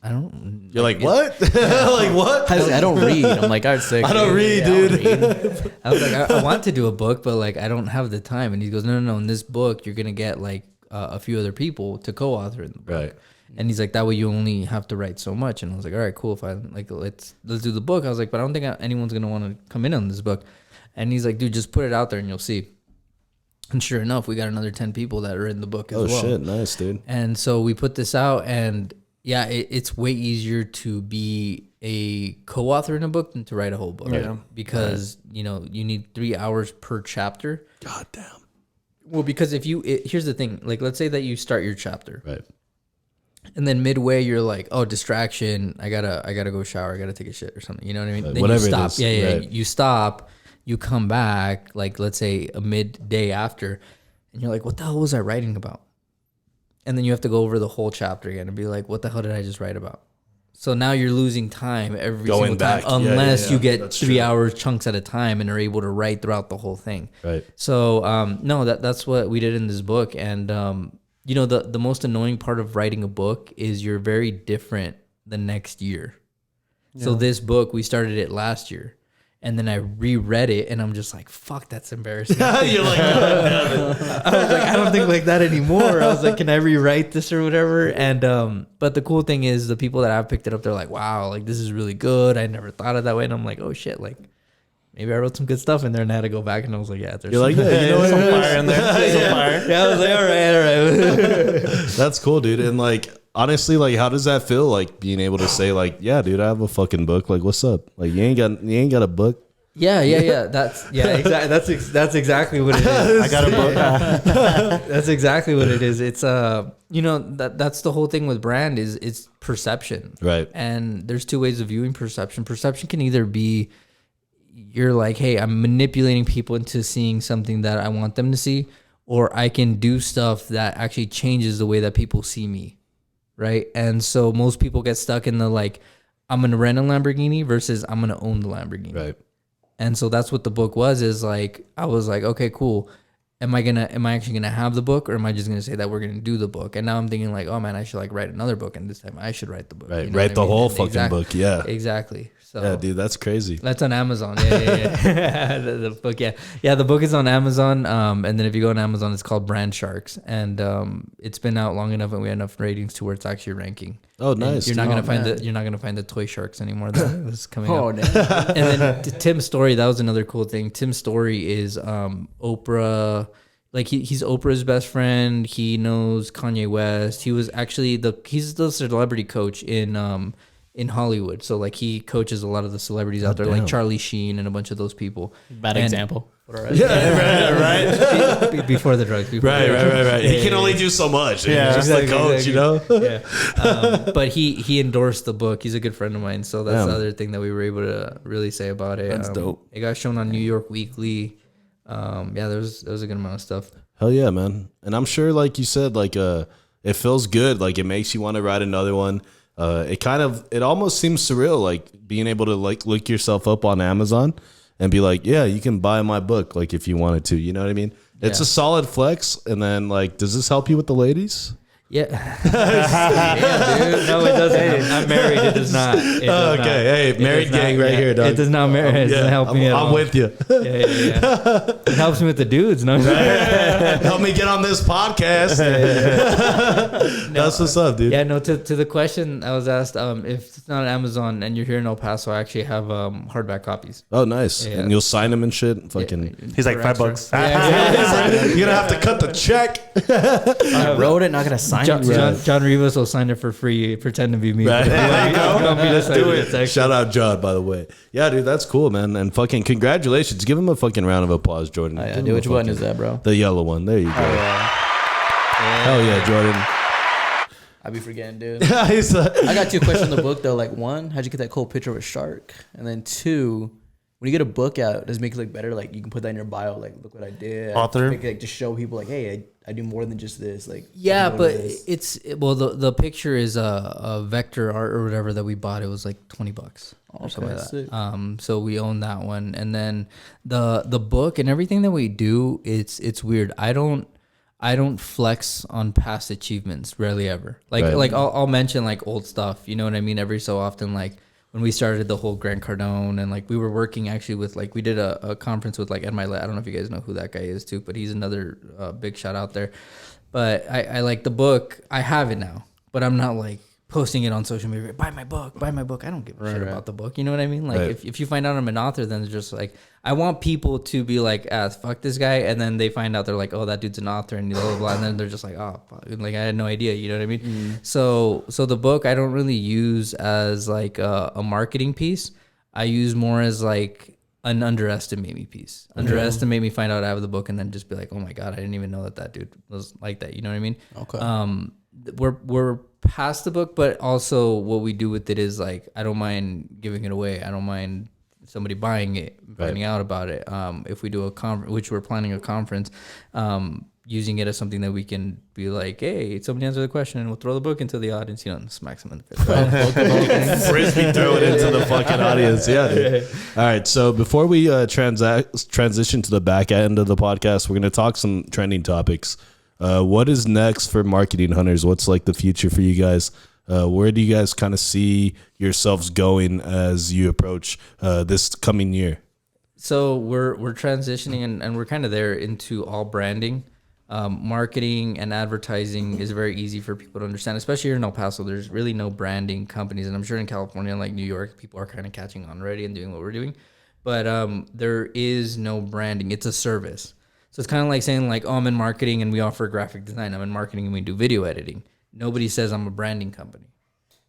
Speaker 2: You're like, what? Like, what?
Speaker 5: I don't read. I'm like, all right, sick.
Speaker 2: I don't read, dude.
Speaker 4: I was like, I want to do a book, but like, I don't have the time. And he goes, no. In this book, you're gonna get like a few other people to co-author in the book.
Speaker 2: Right.
Speaker 4: And he's like, that way you only have to write so much. And I was like, all right, cool. If I like, let's do the book. I was like, but I don't think anyone's gonna want to come in on this book. And he's like, dude, just put it out there and you'll see. And sure enough, we got another 10 people that are in the book as well.
Speaker 2: Oh shit, nice, dude.
Speaker 4: And so we put this out, and yeah, it's way easier to be a co-author in a book than to write a whole book.
Speaker 3: Yeah.
Speaker 4: Because, you know, you need 3 hours per chapter.
Speaker 2: God damn.
Speaker 4: Well, because here's the thing, like, let's say that you start your chapter.
Speaker 2: Right.
Speaker 4: And then midway, you're like, oh, distraction. I gotta go shower. I gotta take a shit or something. You know what I mean? Then
Speaker 2: whatever
Speaker 4: you stop.
Speaker 2: it is.
Speaker 4: Yeah.
Speaker 2: Right.
Speaker 4: You stop. You come back, like, let's say a midday after, and you're like, what the hell was I writing about? And then you have to go over the whole chapter again and be like, what the hell did I just write about? So now you're losing time every
Speaker 2: Going
Speaker 4: single time,
Speaker 2: back. Yeah,
Speaker 4: unless you get
Speaker 2: that's
Speaker 4: 3
Speaker 2: true.
Speaker 4: hours chunks at a time and are able to write throughout the whole thing.
Speaker 2: Right.
Speaker 4: So no, that's what we did in this book. And you know, the most annoying part of writing a book is you're very different the next year. So this book, we started it last year. And then I reread it, and I'm just like, fuck, that's embarrassing.
Speaker 2: You're like,
Speaker 4: I was like, I don't think like that anymore. I was like, can I rewrite this or whatever? And but the cool thing is, the people that have picked it up, they're like, wow, like, this is really good. I never thought of that way. And I'm like, oh shit, like, maybe I wrote some good stuff in there, and I had to go back, and I was like, yeah, there's
Speaker 2: you're like, yeah, you know what?
Speaker 3: Some fire in there. Some fire.
Speaker 4: yeah, I was like, all right.
Speaker 2: That's cool, dude. And like, honestly, like, how does that feel, like, being able to say, like, yeah, dude, I have a fucking book. Like, what's up? Like, you ain't got a book.
Speaker 4: Yeah. Exactly. That's exactly what it is.
Speaker 3: I got a book.
Speaker 4: That's exactly what it is. It's you know, that's the whole thing with brand is it's perception.
Speaker 2: Right.
Speaker 4: And there's 2 ways of viewing perception. Perception can either be, you're like, hey, I'm manipulating people into seeing something that I want them to see, or I can do stuff that actually changes the way that people see me. Right. And so most people get stuck in the, like, I'm going to rent a Lamborghini versus I'm going to own the Lamborghini.
Speaker 2: Right.
Speaker 4: And so that's what the book was, is like, I was like, okay, cool. Am I actually gonna have the book, or am I just gonna say that we're gonna do the book? And now I'm thinking like, oh man, I should like write another book, and this time I should write the book.
Speaker 2: Right.
Speaker 4: You know
Speaker 2: Write
Speaker 4: what
Speaker 2: the
Speaker 4: I mean?
Speaker 2: whole
Speaker 4: And
Speaker 2: fucking book. Yeah.
Speaker 4: Exactly. So
Speaker 2: Yeah, dude, that's crazy.
Speaker 4: that's on Amazon. Yeah. the book, yeah, the book is on Amazon. And then if you go on Amazon, it's called Brand Sharks, and it's been out long enough, and we have enough ratings to where it's actually ranking.
Speaker 2: Oh,
Speaker 4: And
Speaker 2: nice.
Speaker 4: you're not
Speaker 2: dude.
Speaker 4: gonna find the toy sharks anymore. That's coming
Speaker 5: Oh,
Speaker 4: up.
Speaker 5: damn.
Speaker 4: And then Tim's story, that was another cool thing. Tim's story is Oprah. Like he's Oprah's best friend. He knows Kanye West. He was actually he's the celebrity coach in Hollywood. So like he coaches a lot of the celebrities out there, like Charlie Sheen and a bunch of those people.
Speaker 5: Bad
Speaker 4: And-
Speaker 5: example.
Speaker 2: Yeah, right.
Speaker 4: Before the drugs.
Speaker 2: Right. He can only do so much.
Speaker 3: Yeah,
Speaker 2: He's just
Speaker 4: exactly,
Speaker 2: the coach, you know?
Speaker 4: Yeah. But he endorsed the book. He's a good friend of mine. So that's
Speaker 2: Damn.
Speaker 4: the other thing that we were able to really say about it.
Speaker 3: That's dope.
Speaker 4: It got shown on New York Weekly. Yeah, there was a good amount of stuff.
Speaker 2: Hell yeah, man. And I'm sure, like you said, like it feels good. Like it makes you want to write another one. It almost seems surreal, like being able to like look yourself up on Amazon and be like, yeah, you can buy my book, like if you wanted to. You know what I mean? It's a solid flex. And then like, does this help you with the ladies?
Speaker 4: Yeah. Yeah, dude. No, it doesn't. I'm married. It does not. It does
Speaker 2: Okay.
Speaker 4: not.
Speaker 2: Hey,
Speaker 4: It
Speaker 2: married
Speaker 4: does not.
Speaker 2: gang right here, dog.
Speaker 4: It does not marry. It doesn't help me at all.
Speaker 2: I'm with you.
Speaker 4: Yeah. It helps me with the dudes. No.
Speaker 2: Help me get on this podcast. That's what's up, dude.
Speaker 4: Yeah, no, to the question I was asked, if it's not on Amazon and you're here in El Paso, I actually have hardback copies.
Speaker 2: Oh, nice.
Speaker 4: Yeah.
Speaker 2: And you'll sign them and shit. Fucking.
Speaker 3: He's like $5.
Speaker 2: You're gonna have to cut the check.
Speaker 5: I wrote it, not gonna sign it.
Speaker 4: John Rivas will sign it for free. Pretend to be me.
Speaker 2: Right.
Speaker 4: There you go.
Speaker 2: Let's do it. Shout out John, by the way. Yeah, dude, that's cool, man. And fucking congratulations. Give him a fucking round of applause, Jordan.
Speaker 5: Oh, yeah,
Speaker 2: Give
Speaker 5: dude,
Speaker 2: him
Speaker 5: which
Speaker 2: a
Speaker 5: button
Speaker 2: fucking-
Speaker 5: is that, bro?
Speaker 2: The yellow one. There you go. Hell yeah, Jordan.
Speaker 5: I be forgetting, dude.
Speaker 2: He's
Speaker 5: I got 2 questions in the book though. Like, 1, how'd you get that cool picture of a shark? And then 2, when you get a book out, does it make it look better? Like, you can put that in your bio. Like, look what I did.
Speaker 3: Author?
Speaker 5: Like, just show people like, hey, I do more than just this. Like,
Speaker 4: Yeah,
Speaker 5: I do more
Speaker 4: but
Speaker 5: than this.
Speaker 4: the picture is a vector art or whatever that we bought. It was like $20 or something like
Speaker 5: sick.
Speaker 4: that. So we own that one, and then the book and everything that we do. It's weird. I don't flex on past achievements, rarely ever. Like
Speaker 2: Right.
Speaker 4: like I'll mention like old stuff. You know what I mean? Every so often, like when we started the whole Grant Cardone, and like we were working actually with like we did a conference with like Ed Milet. I don't know if you guys know who that guy is too, but he's another big shout out there. But I like the book. I have it now, but I'm not like posting it on social media. Buy my book. I don't give a shit about the book. You know what I mean? Like
Speaker 2: Right.
Speaker 4: if you find out I'm an author, then it's just like I want people to be like, fuck this guy, and then they find out they're like, oh, that dude's an author, and blah blah blah, and then they're just like, oh, fuck. Like I had no idea. You know what I mean? So the book I don't really use as like a marketing piece. I use more as like an underestimate me piece. Underestimate me, find out I have the book, and then just be like, oh my god, I didn't even know that dude was like that. You know what I mean?
Speaker 5: Okay.
Speaker 4: We're past the book, but also what we do with it is like I don't mind giving it away. I don't mind somebody buying it, finding out about it. If we do a conference, which we're planning a conference, using it as something that we can be like, hey, somebody answer the question, and we'll throw the book into the audience, you know, and smack them in the face.
Speaker 2: Frisbee throw it into the fucking audience. Yeah, dude. All right. So before we transition to the back end of the podcast, we're going to talk some trending topics. What is next for Marketing Hunters? What's like the future for you guys? Where do you guys kind of see yourselves going as you approach this coming year?
Speaker 4: So we're transitioning and we're kind of there into all branding. Marketing and advertising is very easy for people to understand, especially here in El Paso. There's really no branding companies, and I'm sure in California, like New York, people are kind of catching on already and doing what we're doing. But there is no branding. It's a service. So it's kind of like saying like, oh, I'm in marketing and we offer graphic design. I'm in marketing and we do video editing. Nobody says I'm a branding company.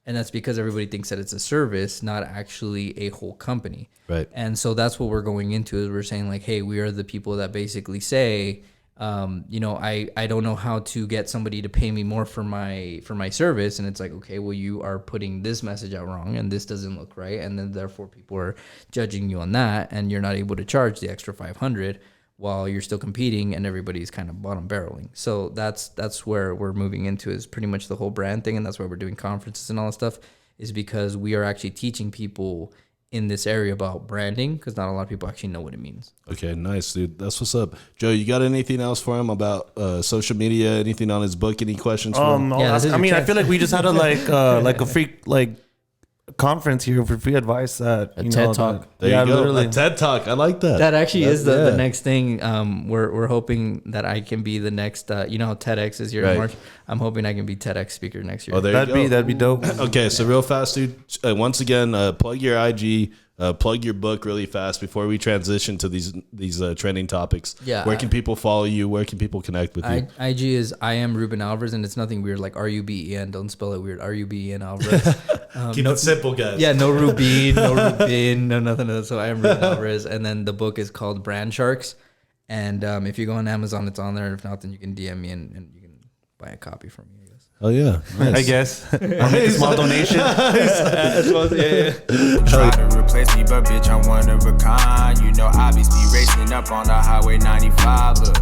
Speaker 4: And that's because everybody thinks that it's a service, not actually a whole company.
Speaker 2: Right.
Speaker 4: And so that's what we're going into is we're saying like, hey, we are the people that basically say, I don't know how to get somebody to pay me more for my service. And it's like, okay, well, you are putting this message out wrong and this doesn't look right. And then therefore people are judging you on that. And you're not able to charge the extra $500 while you're still competing and everybody's kind of bottom barreling. So that's where we're moving into is pretty much the whole brand thing. And that's why we're doing conferences and all that stuff is because we are actually teaching people in this area about branding because not a lot of people actually know what it means.
Speaker 2: Okay, nice, dude. That's what's up. Joe, you got anything else for him about social media? Anything on his book? Any questions for him?
Speaker 4: Yeah, this is
Speaker 3: I
Speaker 4: your
Speaker 3: mean, I
Speaker 4: chance.
Speaker 3: feel like we just had a free conference here for free advice that
Speaker 5: A TED Talk.
Speaker 2: There you go.
Speaker 3: literally.
Speaker 2: A TED Talk. I like that.
Speaker 4: That actually is
Speaker 2: That's-
Speaker 4: the
Speaker 2: yeah.
Speaker 4: next thing. We're hoping that I can be the next. You know, how TEDx is here
Speaker 2: Right.
Speaker 4: in March. I'm hoping I can be TEDx speaker next year.
Speaker 2: Oh, there you go.
Speaker 3: That'd be dope.
Speaker 2: Okay, so real fast, dude. Once again, plug your IG, plug your book really fast before we transition to these trending topics.
Speaker 4: Yeah,
Speaker 2: Where can people follow you? Where can people connect with you?
Speaker 4: IG is I am Ruben Alvarez, and it's nothing weird like RUBEN. Don't spell it weird. RUBEN Alvarez.
Speaker 2: Keep it simple, guys.
Speaker 4: Yeah, no Rubin, no Rubin, no nothing. So I am Ruben Alvarez, and then the book is called Brandsharks. And if you go on Amazon, it's on there. If not, then you can DM me and you can buy a copy from me. I guess.
Speaker 2: Oh yeah, nice.
Speaker 3: I guess. I make a small donation.
Speaker 4: Try
Speaker 6: to replace me, but bitch, I'm one of a kind. You know, I be speed racing up on the highway 95. Look,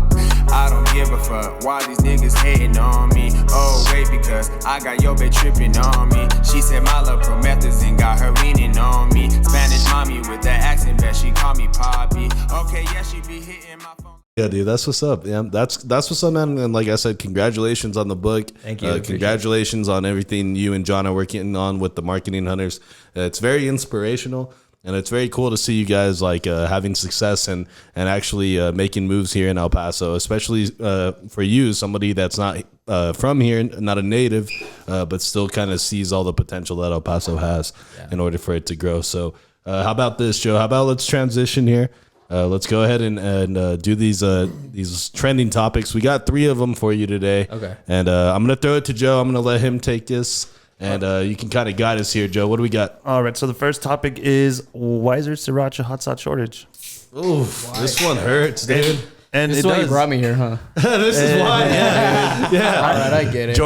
Speaker 6: I don't give a fuck why these niggas hating on me. Oh, wait, because I got your bitch tripping on me. She said my love promethazine got her leaning on me. Spanish mommy with that accent, bet she call me Poppy. Okay, yeah, she be hitting my phone.
Speaker 2: Yeah, dude, that's what's up. Yeah, that's what's up, man. And like I said, congratulations on the book.
Speaker 4: Thank you.
Speaker 2: Congratulations on everything you and John are working on with the Marketing Hunters. It's very inspirational, and it's very cool to see you guys like having success and actually making moves here in El Paso, especially for you, somebody that's not from here, not a native, but still kind of sees all the potential that El Paso has in order for it to grow. So how about this, Joe? How about let's transition here? Let's go ahead and do these trending topics. We got 3 of them for you today.
Speaker 4: Okay.
Speaker 2: And I'm going to throw it to Joe. I'm going to let him take this. And you can kind of guide us here, Joe. What do we got?
Speaker 3: All right. So the first topic is, why is there Sriracha hot sauce shortage?
Speaker 2: Ooh, this one hurts, dude.
Speaker 3: And
Speaker 5: This is
Speaker 3: it
Speaker 5: why you
Speaker 3: does.
Speaker 5: brought me here, huh?
Speaker 2: This is why. Yeah.
Speaker 5: All right, I get it.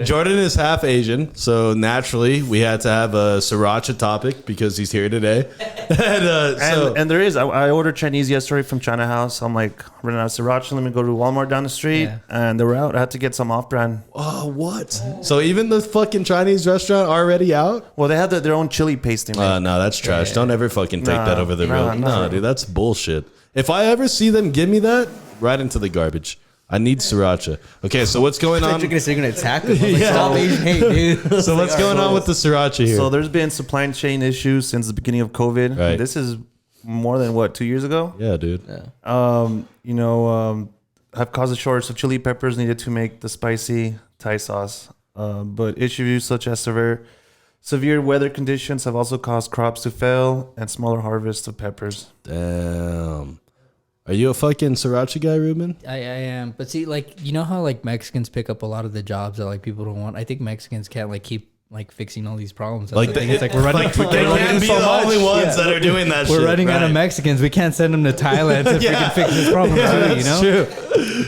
Speaker 2: Jordan is half Asian, so naturally we had to have a Sriracha topic because he's here today.
Speaker 3: And there is. I ordered Chinese yesterday from China House. I'm like, running out of Sriracha. Let me go to Walmart down the street.
Speaker 4: Yeah.
Speaker 3: And they were out. I had to get some off-brand.
Speaker 2: Oh, what? So even the fucking Chinese restaurant already out?
Speaker 3: Well, they had their own chili pasting.
Speaker 2: No, that's trash. Don't ever fucking take that over the real. No,
Speaker 3: nah.
Speaker 2: dude, that's bullshit. If I ever see them give me that, right into the garbage. I need Sriracha. Okay, so what's going on?
Speaker 5: You're gonna attack them. Like, stop Asian hate, dude.
Speaker 2: So what's going on with the Sriracha here?
Speaker 3: So there's been supply chain issues since the beginning of COVID.
Speaker 2: Right.
Speaker 3: This is more than, 2 years ago?
Speaker 2: Yeah, dude.
Speaker 3: Have caused a shortage of chili peppers needed to make the spicy Thai sauce. But issues such as severe weather conditions have also caused crops to fail and smaller harvests of peppers.
Speaker 2: Damn. Are you a fucking Sriracha guy, Ruben?
Speaker 4: I am, but see, like, you know how like Mexicans pick up a lot of the jobs that like people don't want. I think Mexicans can't like keep like fixing all these problems. That's the thing. It's like we're running.
Speaker 2: They can't be the only ones that are doing that shit.
Speaker 4: We're running out of Mexicans. We can't send them to Thailand to freaking fix this problem too. You know,
Speaker 2: True.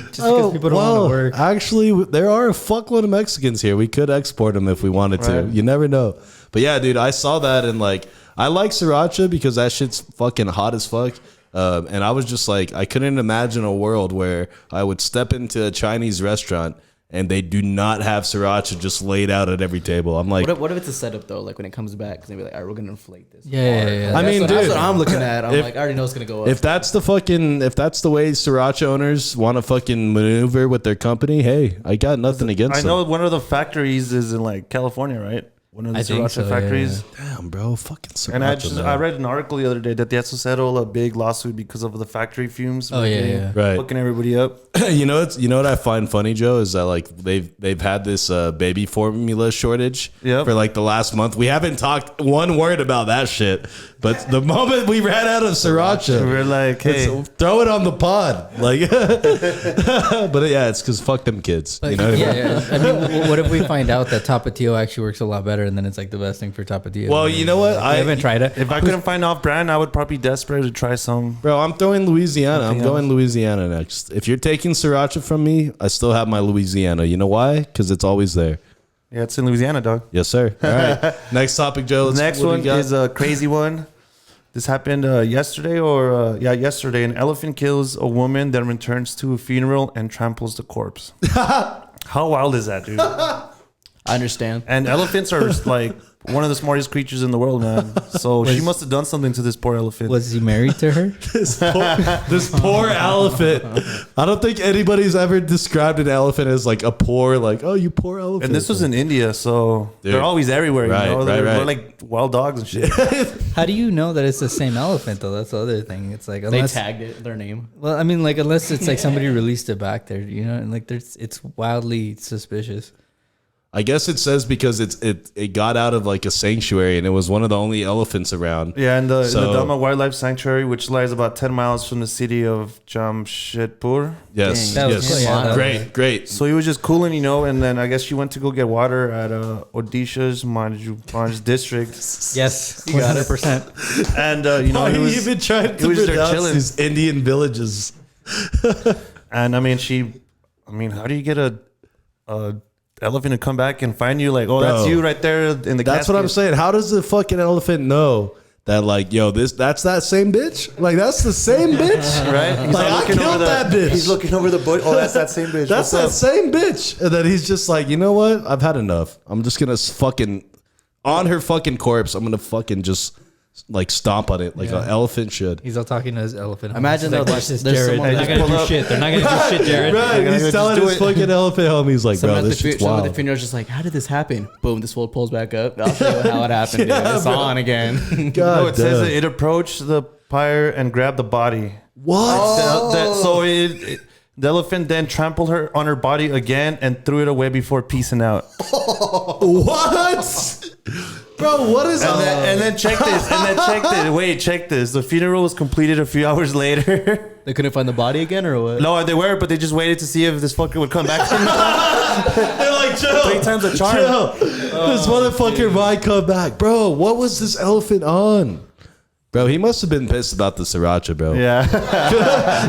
Speaker 4: just because people don't want to work.
Speaker 2: Actually, there are a fuckload of Mexicans here. We could export them if we wanted to.
Speaker 3: Right.
Speaker 2: You never know. But yeah, dude, I saw that and like, I like Sriracha because that shit's fucking hot as fuck. And I was just like, I couldn't imagine a world where I would step into a Chinese restaurant and they do not have Sriracha just laid out at every table. I'm like,
Speaker 5: What if it's a setup though? Like when it comes back, because they be like, all right, we're gonna inflate this.
Speaker 4: Yeah.
Speaker 2: I mean,
Speaker 5: That's
Speaker 2: dude,
Speaker 5: what I'm looking at. I'm
Speaker 2: if-
Speaker 5: like, I already know it's gonna go up.
Speaker 2: if that's the way Sriracha owners want to fucking maneuver with their company, hey, I got nothing against
Speaker 3: I
Speaker 2: them.
Speaker 3: know one of the factories is in like California, right? One of the
Speaker 4: I think
Speaker 3: Sriracha
Speaker 4: so,
Speaker 3: factories.
Speaker 2: Damn, bro, fucking Sriracha.
Speaker 3: And I
Speaker 2: man.
Speaker 3: read an article the other day that they had to settle a big lawsuit because of the factory fumes.
Speaker 4: Oh, yeah.
Speaker 2: Right.
Speaker 3: Hooking everybody up.
Speaker 2: You know what I find funny, Joe, is that like they've had this baby formula shortage
Speaker 3: Yep.
Speaker 2: for like the last month. We haven't talked one word about that shit, but the moment we ran out of Sriracha,
Speaker 3: We're like, hey,
Speaker 2: throw it on the pod, like. But yeah, it's because fuck them kids.
Speaker 4: But
Speaker 2: You know what I mean?
Speaker 4: yeah. I mean, what if we find out that Tapatio actually works a lot better, and then it's like the best thing for Tapatio?
Speaker 2: Well, you know what?
Speaker 4: I haven't tried it.
Speaker 3: if I couldn't find off brand, I would probably be desperate to try some.
Speaker 2: Bro, I'm throwing Louisiana. I'm
Speaker 3: Something
Speaker 2: going Louisiana next. If you're taking Sriracha from me, I still have my Louisiana. You know why? Because it's always there.
Speaker 3: Yeah, it's in Louisiana, dog.
Speaker 2: Yes, sir. All right. Next topic, Joe.
Speaker 3: The next
Speaker 2: what do
Speaker 3: one
Speaker 2: you got?
Speaker 3: is a crazy one. This happened yesterday yesterday. An elephant kills a woman, then returns to a funeral and tramples the corpse. How wild is that, dude?
Speaker 5: I understand.
Speaker 3: And elephants are like one of the smartest creatures in the world, man. So she must have done something to this poor elephant.
Speaker 4: Was he married to her?
Speaker 2: This poor elephant. I don't think anybody's ever described an elephant as like a poor, like, oh, you poor elephant.
Speaker 3: And this was in India, so
Speaker 2: Dude.
Speaker 3: they're always everywhere.
Speaker 2: Right,
Speaker 3: you know?
Speaker 2: right,
Speaker 3: They're
Speaker 2: right.
Speaker 3: like wild dogs and shit.
Speaker 4: How do you know that it's the same elephant though? That's the other thing. It's like
Speaker 5: They
Speaker 4: unless
Speaker 5: tagged it, their name.
Speaker 4: well, I mean, like unless it's like somebody released it back there, you know, and like it's wildly suspicious.
Speaker 2: I guess it says because it got out of like a sanctuary and it was one of the only elephants around.
Speaker 3: Yeah, and the
Speaker 2: So-
Speaker 3: Dhamma Wildlife Sanctuary, which lies about 10 miles from the city of Jamshedpur.
Speaker 2: Yes,
Speaker 5: Dang.
Speaker 4: That was
Speaker 2: yes.
Speaker 4: cool, yeah, that was-
Speaker 2: Great.
Speaker 3: So he was just cooling, you know, and then I guess she went to go get water at Odisha's Manjubanj district.
Speaker 4: Yes, 100%.
Speaker 3: And,
Speaker 2: Why
Speaker 3: he
Speaker 2: are
Speaker 3: was,
Speaker 2: you even trying to
Speaker 3: was there
Speaker 2: pronounce
Speaker 3: chilling.
Speaker 2: these Indian villages?
Speaker 3: and I mean, how do you get a elephant to come back and find you. Like, oh,
Speaker 2: Bro,
Speaker 3: that's you right there in the.
Speaker 2: That's what I'm
Speaker 3: casket.
Speaker 2: saying. How does the fucking elephant know that, like, yo, that's that same bitch? Like, that's the same bitch,
Speaker 3: Right? He's
Speaker 2: Like,
Speaker 3: not
Speaker 2: I
Speaker 3: looking over
Speaker 2: killed that bitch.
Speaker 3: He's looking over the bush. Oh, that's that same bitch.
Speaker 2: That's that same bitch. And then he's just like, you know what? I've had enough. I'm just gonna fucking on her fucking corpse. I'm gonna fucking just like stomp on it like an elephant should.
Speaker 4: He's all talking to his elephant.
Speaker 5: Imagine
Speaker 4: He's like,
Speaker 5: though,
Speaker 4: watch this,
Speaker 5: there's
Speaker 4: Jared.
Speaker 5: someone
Speaker 4: They're not
Speaker 5: that-
Speaker 4: gonna do shit. They're not gonna do shit, Jared.
Speaker 2: Right? He's telling his fucking elephant homie. He's like,
Speaker 5: Someone
Speaker 2: bro,
Speaker 5: at
Speaker 2: this
Speaker 5: the,
Speaker 2: shit's
Speaker 5: someone at the
Speaker 2: wild.
Speaker 5: funeral's just like, how did this happen? Boom, this fool pulls back up. I'll show you how it happened.
Speaker 2: Yeah,
Speaker 5: dude. It's
Speaker 2: bro.
Speaker 5: on again.
Speaker 2: God,
Speaker 3: No, it says
Speaker 2: damn.
Speaker 3: that it approached the pyre and grabbed the body.
Speaker 2: What?
Speaker 3: So the elephant then trampled her on her body again and threw it away before peacing out.
Speaker 2: What? Bro, what is
Speaker 3: And then check this. Wait, check this. The funeral was completed a few hours later.
Speaker 5: They couldn't find the body again, or what?
Speaker 3: No, they were, but they just waited to see if this fucker would come back.
Speaker 2: They're like, chill.
Speaker 3: 3 times the charm.
Speaker 2: Chill. This motherfucker might come back. Bro, what was this elephant on? Bro, he must have been pissed about the sriracha, bro.
Speaker 3: Yeah.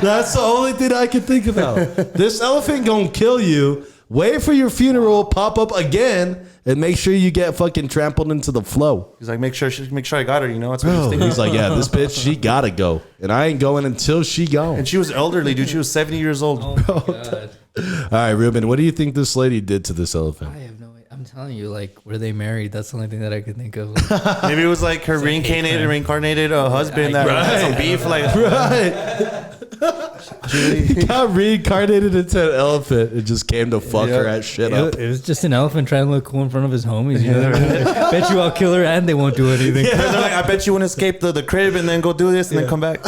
Speaker 2: That's the only thing I can think about. This elephant gonna kill you. Wait for your funeral, pop up again, and make sure you get fucking trampled into the flow.
Speaker 3: He's like, make sure I got her. You know, that's what he's
Speaker 2: Bro,
Speaker 3: thinking.
Speaker 2: he's like, yeah, this bitch, she gotta go. And I ain't going until she gone.
Speaker 3: And she was elderly, dude. She was 70 years old.
Speaker 4: Oh my god.
Speaker 2: All right, Ruben, what do you think this lady did to this elephant?
Speaker 4: I have no idea. I'm telling you, like, were they married? That's the only thing that I could think of.
Speaker 3: Maybe it was like her reincarnated husband that had some beef. Like,
Speaker 2: Right. He got reincarnated into an elephant and just came to fuck her at shit up.
Speaker 4: It was just an elephant trying to look cool in front of his homies. You know? Bet you I'll kill her and they won't do anything.
Speaker 3: they're like, I bet you want to escape the crib and then go do this and then come back.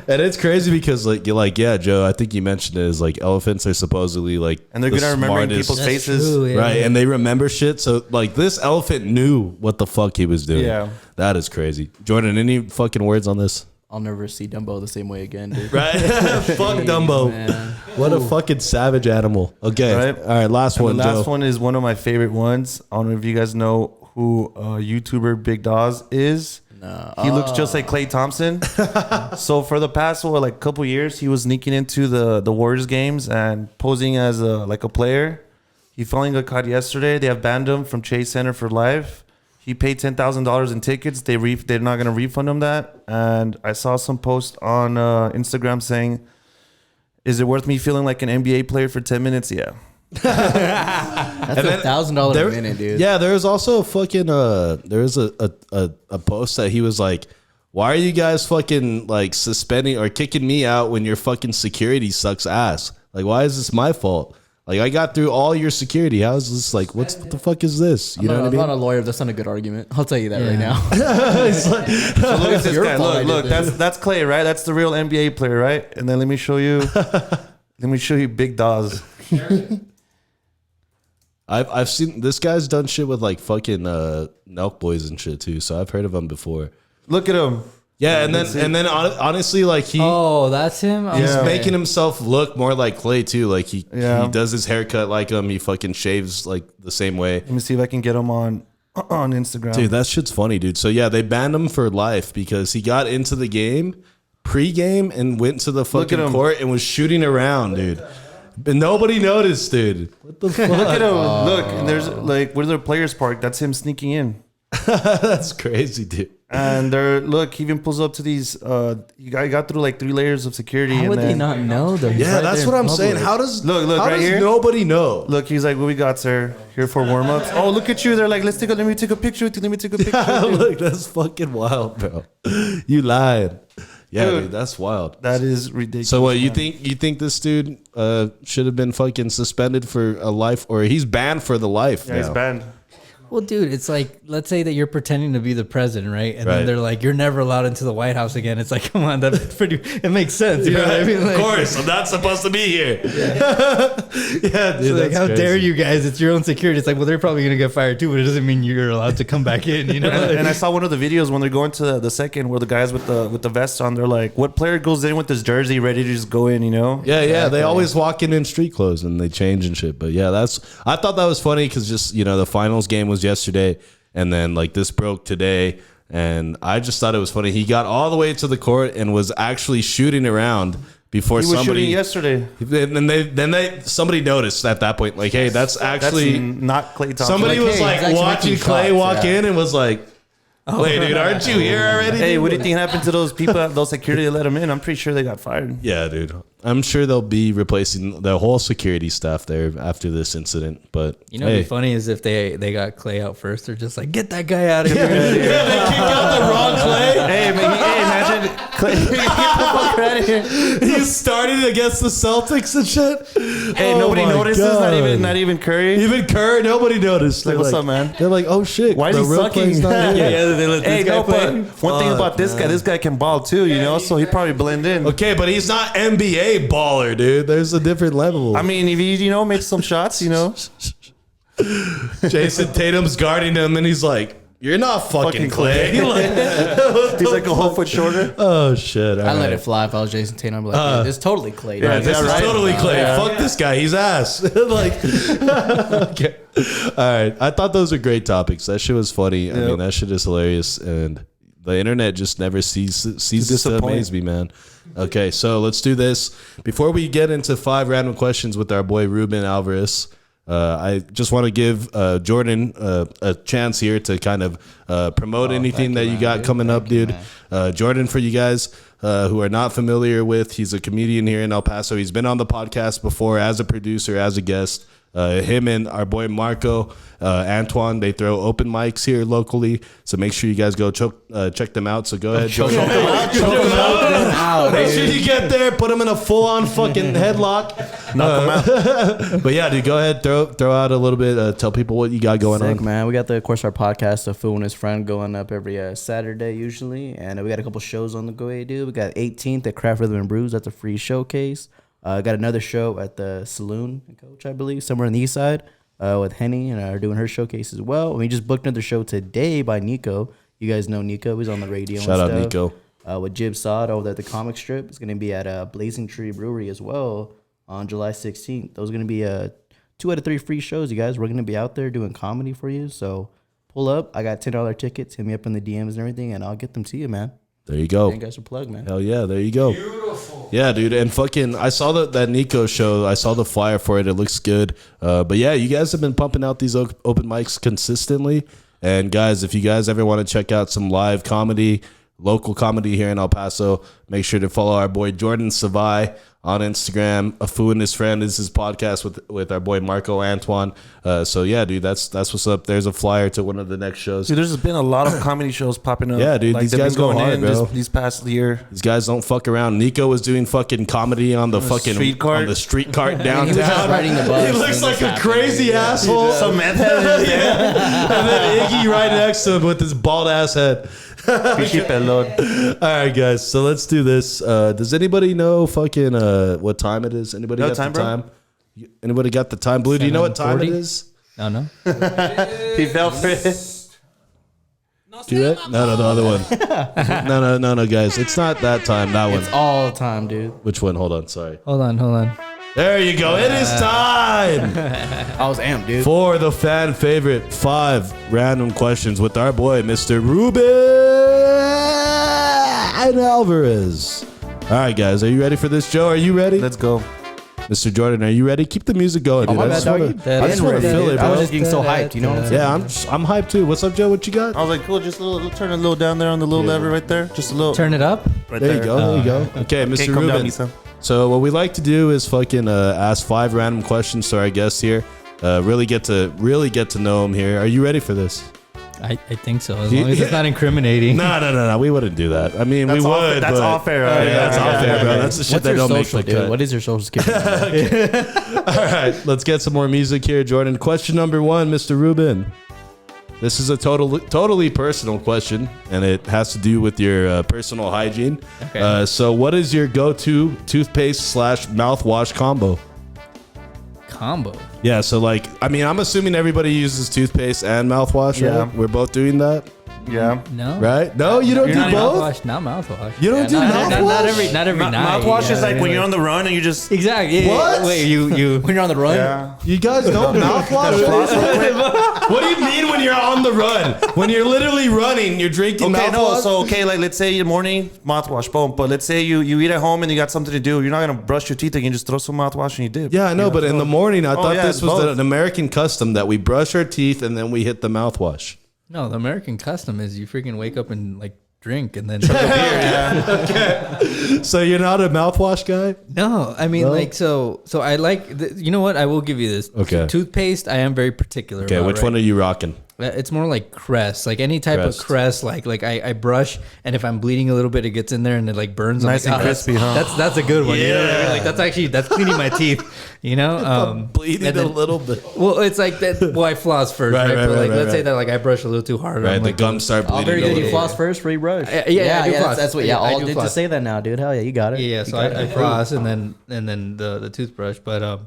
Speaker 2: And it's crazy because, like, you're like, yeah, Joe, I think you mentioned it, is like elephants are supposedly like,
Speaker 3: And they're
Speaker 2: the
Speaker 3: good at remembering
Speaker 2: smartest-
Speaker 3: people's faces.
Speaker 4: True, yeah.
Speaker 2: right? And they remember shit. So, like, this elephant knew what the fuck he was doing.
Speaker 3: Yeah.
Speaker 2: That is crazy. Jordan, any fucking words on this?
Speaker 5: I'll never see Dumbo the same way again, dude.
Speaker 2: Right? Fuck Dumbo.
Speaker 5: Man.
Speaker 2: What a fucking savage animal. Okay.
Speaker 3: Right.
Speaker 2: All right. Last
Speaker 3: And
Speaker 2: one,
Speaker 3: the last
Speaker 2: Joe.
Speaker 3: one is one of my favorite ones. I don't know if you guys know who YouTuber Big Dawes is.
Speaker 5: No.
Speaker 3: He looks just like Klay Thompson. So for the past couple years, he was sneaking into the Warriors games and posing as a player. He finally got caught yesterday. They have banned him from Chase Center for life. He paid $10,000 in tickets. They're not going to refund him that. And I saw some post on Instagram saying, "Is it worth me feeling like an NBA player for 10 minutes?" Yeah.
Speaker 5: That's $1,000 a minute, dude.
Speaker 2: Yeah, there was also a fucking there was a post that he was like, why are you guys fucking like suspending or kicking me out when your fucking security sucks ass? Like, why is this my fault? Like, I got through all your security. How is this like, what the fuck is this? You know what I
Speaker 5: I'm not
Speaker 2: mean?
Speaker 5: a lawyer. That's not a good argument. I'll tell you that right now.
Speaker 3: So look at this
Speaker 5: your
Speaker 3: guy.
Speaker 5: fault I
Speaker 3: Look,
Speaker 5: did
Speaker 3: that's Klay, right? That's the real NBA player, right? And then let me show you Big Dawes.
Speaker 2: I've seen this guy's done shit with like fucking Nelk Boys and shit too. So I've heard of him before.
Speaker 3: Look at him.
Speaker 2: Yeah, and then honestly, like he.
Speaker 4: Oh, that's him?
Speaker 2: He's
Speaker 3: Yeah.
Speaker 2: making himself look more like Klay too. Like he
Speaker 3: Yeah.
Speaker 2: does his haircut like him. He fucking shaves like the same way.
Speaker 3: Let me see if I can get him on Instagram.
Speaker 2: Dude, that shit's funny, dude. So yeah, they banned him for life because he got into the game pre-game and went to the
Speaker 3: at
Speaker 2: fucking
Speaker 3: him.
Speaker 2: court and was shooting around, dude. But nobody noticed, dude. What the fuck?
Speaker 3: Look at him. Look, and there's like where's the players park? That's him sneaking in.
Speaker 2: That's crazy, dude.
Speaker 3: And he even pulls up to these. He got through like 3 layers of security.
Speaker 5: How
Speaker 3: and
Speaker 5: would they
Speaker 3: then,
Speaker 5: not know though? He's
Speaker 2: Yeah,
Speaker 5: right
Speaker 2: that's
Speaker 5: there
Speaker 2: what
Speaker 5: in
Speaker 2: I'm saying.
Speaker 5: public.
Speaker 2: How does
Speaker 3: Look
Speaker 2: how
Speaker 3: right
Speaker 2: does
Speaker 3: here.
Speaker 2: nobody know?
Speaker 3: Look, he's like, "What we got, sir? Here for warm ups." Oh, look at you! They're like, "Let me take a picture with you. Let me take a picture." with you."
Speaker 2: Look, that's fucking wild, bro. You lied. Yeah,
Speaker 3: Dude.
Speaker 2: dude, that's wild.
Speaker 3: That is ridiculous.
Speaker 2: So what you think this dude should have been fucking suspended for a life, or he's banned for the life?
Speaker 3: Yeah, he's
Speaker 2: now?
Speaker 3: banned.
Speaker 4: Well, dude, it's like, let's say that you're pretending to be the president, right? And
Speaker 2: Right.
Speaker 4: then they're like, you're never allowed into the White House again. It's like, come on, it makes sense. You know what I mean? Like,
Speaker 2: Of course, I'm not supposed to be here. Yeah, dude.
Speaker 4: it's like,
Speaker 2: that's
Speaker 4: how
Speaker 2: crazy.
Speaker 4: dare you guys? It's your own security. It's like, well, they're probably going to get fired too, but it doesn't mean you're allowed to come back in, you know?
Speaker 3: And I saw one of the videos when they're going to the second where the guys with the vests on, they're like, "What player goes in with this jersey ready to just go in?" You know?
Speaker 2: Yeah. They always walk in street clothes and they change and shit. But yeah, I thought that was funny because just the finals game was yesterday, and then like this broke today, and I just thought it was funny. He got all the way to the court and was actually shooting around before
Speaker 3: He was
Speaker 2: somebody
Speaker 3: shooting yesterday.
Speaker 2: then somebody noticed at that point, like, hey, that's actually
Speaker 3: That's not Klay Thompson.
Speaker 2: somebody
Speaker 5: Like,
Speaker 2: was
Speaker 5: hey,
Speaker 2: like
Speaker 5: he's actually
Speaker 2: watching
Speaker 5: making
Speaker 2: Klay
Speaker 5: shots,
Speaker 2: walk
Speaker 5: yeah.
Speaker 2: in and was like, wait, dude, aren't you here already?
Speaker 3: Hey,
Speaker 2: dude?
Speaker 3: what do you think happened to those people, those security that let him in? I'm pretty sure they got fired.
Speaker 2: Yeah, dude. I'm sure they'll be replacing the whole security staff there after this incident. But
Speaker 4: You know, what'd
Speaker 2: hey.
Speaker 4: be funny is if they got Klay out first. They're just like, get that guy out of here.
Speaker 2: Yeah, they kicked out the wrong Klay.
Speaker 3: Hey, imagine Klay. Get the fuck out of here.
Speaker 2: He started against the Celtics and shit.
Speaker 3: Hey,
Speaker 2: Oh
Speaker 3: nobody
Speaker 2: my
Speaker 3: notices.
Speaker 2: God.
Speaker 3: Not even Curry.
Speaker 2: Even Kerr, nobody noticed.
Speaker 3: Like,
Speaker 2: They're
Speaker 3: what's up, man?
Speaker 2: They're like, oh shit,
Speaker 3: Why is
Speaker 2: the
Speaker 3: he
Speaker 2: real
Speaker 3: sucking?
Speaker 2: Klay's not here.
Speaker 4: They let
Speaker 3: Hey,
Speaker 4: this guy
Speaker 3: no, but
Speaker 4: play.
Speaker 3: one thing about this guy can ball too, you know, so he probably blend in.
Speaker 2: Okay, but he's not NBA baller, dude. There's a different level.
Speaker 3: I mean, if he, made some shots,
Speaker 2: Jason Tatum's guarding him, and he's like, "You're not fucking Klay."
Speaker 3: he's like a whole foot shorter.
Speaker 2: Oh shit!
Speaker 5: I let it fly if I was Jason Tatum. I'd be like, it's totally Klay.
Speaker 2: Yeah,
Speaker 5: dude.
Speaker 2: this is
Speaker 3: right?
Speaker 2: totally Klay. Fuck this guy. He's ass. Like, okay. All right. I thought those were great topics. That shit was funny. I mean, that shit is hilarious, and the internet just never ceases to
Speaker 3: disappoint.
Speaker 2: amaze me, man. Okay, so let's do this. Before we get into 5 random questions with our boy Ruben Alvarez, I just want to give Jordan a chance here to kind of promote anything that you got coming up, dude. Jordan, for you guys who are not familiar with, he's a comedian here in El Paso. He's been on the podcast before as a producer, as a guest. Him and our boy Marco, Antoine, they throw open mics here locally. So make sure you guys go check them out. So go ahead, choke them out. Make sure you get there, put them in a full-on fucking headlock. Knock them out. But yeah, dude, go ahead, throw out a little bit. Tell people what you got going
Speaker 5: Sick,
Speaker 2: on.
Speaker 5: man. We got the Our Podcast, A Fool and His Friend, going up every Saturday usually. And we got a couple shows on the go, dude. We got 18th at Craft Rhythm and Brews. That's a free showcase. Got another show at the Saloon and Coach, I believe, somewhere on the east side with Henny, and are doing her showcase as well. We just booked another show today by Nico. You guys know Nico. He's on the radio.
Speaker 2: Shout out
Speaker 5: and
Speaker 2: Nico.
Speaker 5: stuff. With Jib Sod over there at the comic strip. It's going to be at Blazing Tree Brewery as well on July 16th. Those are going to be 2 out of 3 free shows, you guys. We're going to be out there doing comedy for you. So pull up. I got $10 tickets. Hit me up in the DMs and everything, and I'll get them to you, man.
Speaker 2: There you go.
Speaker 5: Thank you guys for plug, man.
Speaker 2: Hell yeah, there you go. Beautiful. Yeah, dude, and fucking, I saw that Nico show. I saw the flyer for it. It looks good. But yeah, you guys have been pumping out these open mics consistently. And guys, if you guys ever want to check out some live comedy, local comedy here in El Paso, make sure to follow our boy Jordan Savai on Instagram. A Foo and His Friend is his podcast with our boy Marco Antoine. So yeah, dude, that's what's up. There's a flyer to one of the next shows.
Speaker 3: Dude, there's been a lot of comedy shows popping up.
Speaker 2: Yeah, dude, these
Speaker 3: they've
Speaker 2: guys
Speaker 3: been
Speaker 2: go hard, bro.
Speaker 3: These past year.
Speaker 2: These guys don't fuck around. Nico was doing fucking comedy on the fucking
Speaker 3: street cart.
Speaker 2: on the street cart downtown.
Speaker 5: He was just riding the bus.
Speaker 2: He looks
Speaker 5: and
Speaker 2: like
Speaker 5: this
Speaker 2: a crazy
Speaker 5: happened.
Speaker 2: asshole.
Speaker 3: Some meth head.
Speaker 2: Yeah. And then Iggy right next to him with his bald ass head.
Speaker 3: Pinche pelón.
Speaker 2: All right, guys. So let's do this. Does anybody know fucking what time it is? Anybody
Speaker 3: No
Speaker 2: got
Speaker 3: time,
Speaker 2: the
Speaker 3: bro?
Speaker 2: time? Anybody got the time? Blue, do you know what time it
Speaker 4: 7:40?
Speaker 2: is?
Speaker 4: No.
Speaker 3: He fell for it.
Speaker 2: Do you it? No, the other one. No, guys. It's not that time. That one.
Speaker 5: It's all time, dude.
Speaker 2: Which one? Hold on. Sorry.
Speaker 4: Hold on.
Speaker 2: There you go. It is time.
Speaker 5: I was amped, dude.
Speaker 2: For the fan favorite 5 random questions with our boy, Mr. Ruben Alvarez. All right, guys, are you ready for this, Joe? Are you ready?
Speaker 3: Let's go.
Speaker 2: Mr. Jordan, are you ready? Keep the music going, dude.
Speaker 5: my
Speaker 2: I
Speaker 5: bad,
Speaker 2: just
Speaker 5: doggy.
Speaker 2: wanna- I just want to feel it,
Speaker 5: I was
Speaker 2: bro.
Speaker 5: just getting so hyped. You know what I'm saying?
Speaker 2: Yeah, I'm hyped too. What's up, Joe? What you got?
Speaker 3: I was like, cool, just a little, turn a little down there on the little lever right there. Just a little.
Speaker 4: Turn it up.
Speaker 3: right
Speaker 2: There you go. There you go. Okay,
Speaker 3: Okay,
Speaker 2: Mr.
Speaker 3: come down,
Speaker 2: Ruben.
Speaker 3: Misa.
Speaker 2: So what we like to do is fucking ask 5 random questions to our guests here. Really get to know them here. Are you ready for this?
Speaker 4: I think so. As long as it's not incriminating.
Speaker 2: No. We wouldn't do that. I mean,
Speaker 3: That's
Speaker 2: we
Speaker 3: off-
Speaker 2: would.
Speaker 3: that's
Speaker 2: but-
Speaker 3: off air,
Speaker 2: Yeah,
Speaker 3: right?
Speaker 2: that's
Speaker 3: Yeah,
Speaker 2: off
Speaker 3: yeah,
Speaker 2: air,
Speaker 3: yeah,
Speaker 2: bro.
Speaker 3: yeah.
Speaker 2: That's the shit
Speaker 5: What's
Speaker 2: that
Speaker 5: your
Speaker 2: don't make
Speaker 5: social,
Speaker 2: the
Speaker 5: dude?
Speaker 2: cut.
Speaker 5: What is your social security?
Speaker 2: All right, let's get some more music here, Jordan. Question number 1, Mr. Ruben. This is a totally personal question, and it has to do with your personal hygiene.
Speaker 4: Okay.
Speaker 2: So what is your go-to toothpaste / mouthwash combo?
Speaker 4: Combo.
Speaker 2: Yeah, so like, I mean, I'm assuming everybody uses toothpaste and mouthwash,
Speaker 3: Yeah.
Speaker 2: right? We're both doing that.
Speaker 3: Yeah.
Speaker 4: No.
Speaker 2: right? No, you don't
Speaker 3: You're
Speaker 2: do
Speaker 3: not
Speaker 2: both.
Speaker 4: Mouthwash, not mouthwash.
Speaker 2: You don't do mouthwash.
Speaker 4: Not every night.
Speaker 3: Mouthwash is
Speaker 4: Yeah,
Speaker 3: like when you're on the run and you just.
Speaker 4: Exactly. Yeah,
Speaker 2: What?
Speaker 4: Wait, you.
Speaker 5: When you're on the run,
Speaker 3: Yeah.
Speaker 2: You guys don't mouthwash. What do you mean when you're on the run? When you're literally running, you're drinking
Speaker 3: Okay, no,
Speaker 2: mouthwash?
Speaker 3: so like let's say in the morning, mouthwash, boom. But let's say you eat at home and you got something to do. You're not gonna brush your teeth again, just throw some mouthwash and you dip.
Speaker 2: Yeah, I know, but in the morning, I thought
Speaker 3: yeah,
Speaker 2: this
Speaker 3: it's
Speaker 2: was
Speaker 3: both.
Speaker 2: an American custom that we brush our teeth and then we hit the mouthwash.
Speaker 4: No, the American custom is you freaking wake up and like drink and then.
Speaker 2: So you're not a mouthwash guy?
Speaker 4: No, I mean
Speaker 2: No?
Speaker 4: like so I like. You know what? I will give you this.
Speaker 2: Okay.
Speaker 4: Toothpaste. I am very particular.
Speaker 2: Okay,
Speaker 4: about,
Speaker 2: which
Speaker 4: right?
Speaker 2: one are you rocking?
Speaker 4: It's more like Crest, like any type
Speaker 2: Crest.
Speaker 4: of Crest. Like I brush, and if I'm bleeding a little bit, it gets in there and it like burns.
Speaker 3: Nice
Speaker 4: I'm like,
Speaker 3: and
Speaker 4: oh,
Speaker 3: crispy, huh?
Speaker 4: That's a good one. You know what I mean? Like that's cleaning my teeth. You know,
Speaker 2: Bleeding
Speaker 4: and then-
Speaker 2: a little bit.
Speaker 4: Well, it's like that. Well, I floss first,
Speaker 2: Right,
Speaker 4: right?
Speaker 2: right,
Speaker 4: But like,
Speaker 2: right,
Speaker 4: let's say
Speaker 2: right.
Speaker 4: that like I brush a little too hard.
Speaker 2: Right,
Speaker 4: I'm
Speaker 2: the
Speaker 4: like,
Speaker 2: gums start
Speaker 5: oh,
Speaker 2: bleeding
Speaker 5: very
Speaker 2: a
Speaker 5: good.
Speaker 2: little
Speaker 5: You
Speaker 2: bit.
Speaker 5: floss first, free brush.
Speaker 4: Yeah, I do floss.
Speaker 5: That's what.
Speaker 4: Yeah,
Speaker 5: Yeah,
Speaker 4: I
Speaker 5: all
Speaker 4: do
Speaker 5: did
Speaker 4: floss.
Speaker 5: just say that now, dude. Hell yeah, you got it.
Speaker 4: Yeah,
Speaker 5: You
Speaker 4: so
Speaker 5: got
Speaker 4: I
Speaker 5: it.
Speaker 4: floss and then the toothbrush, but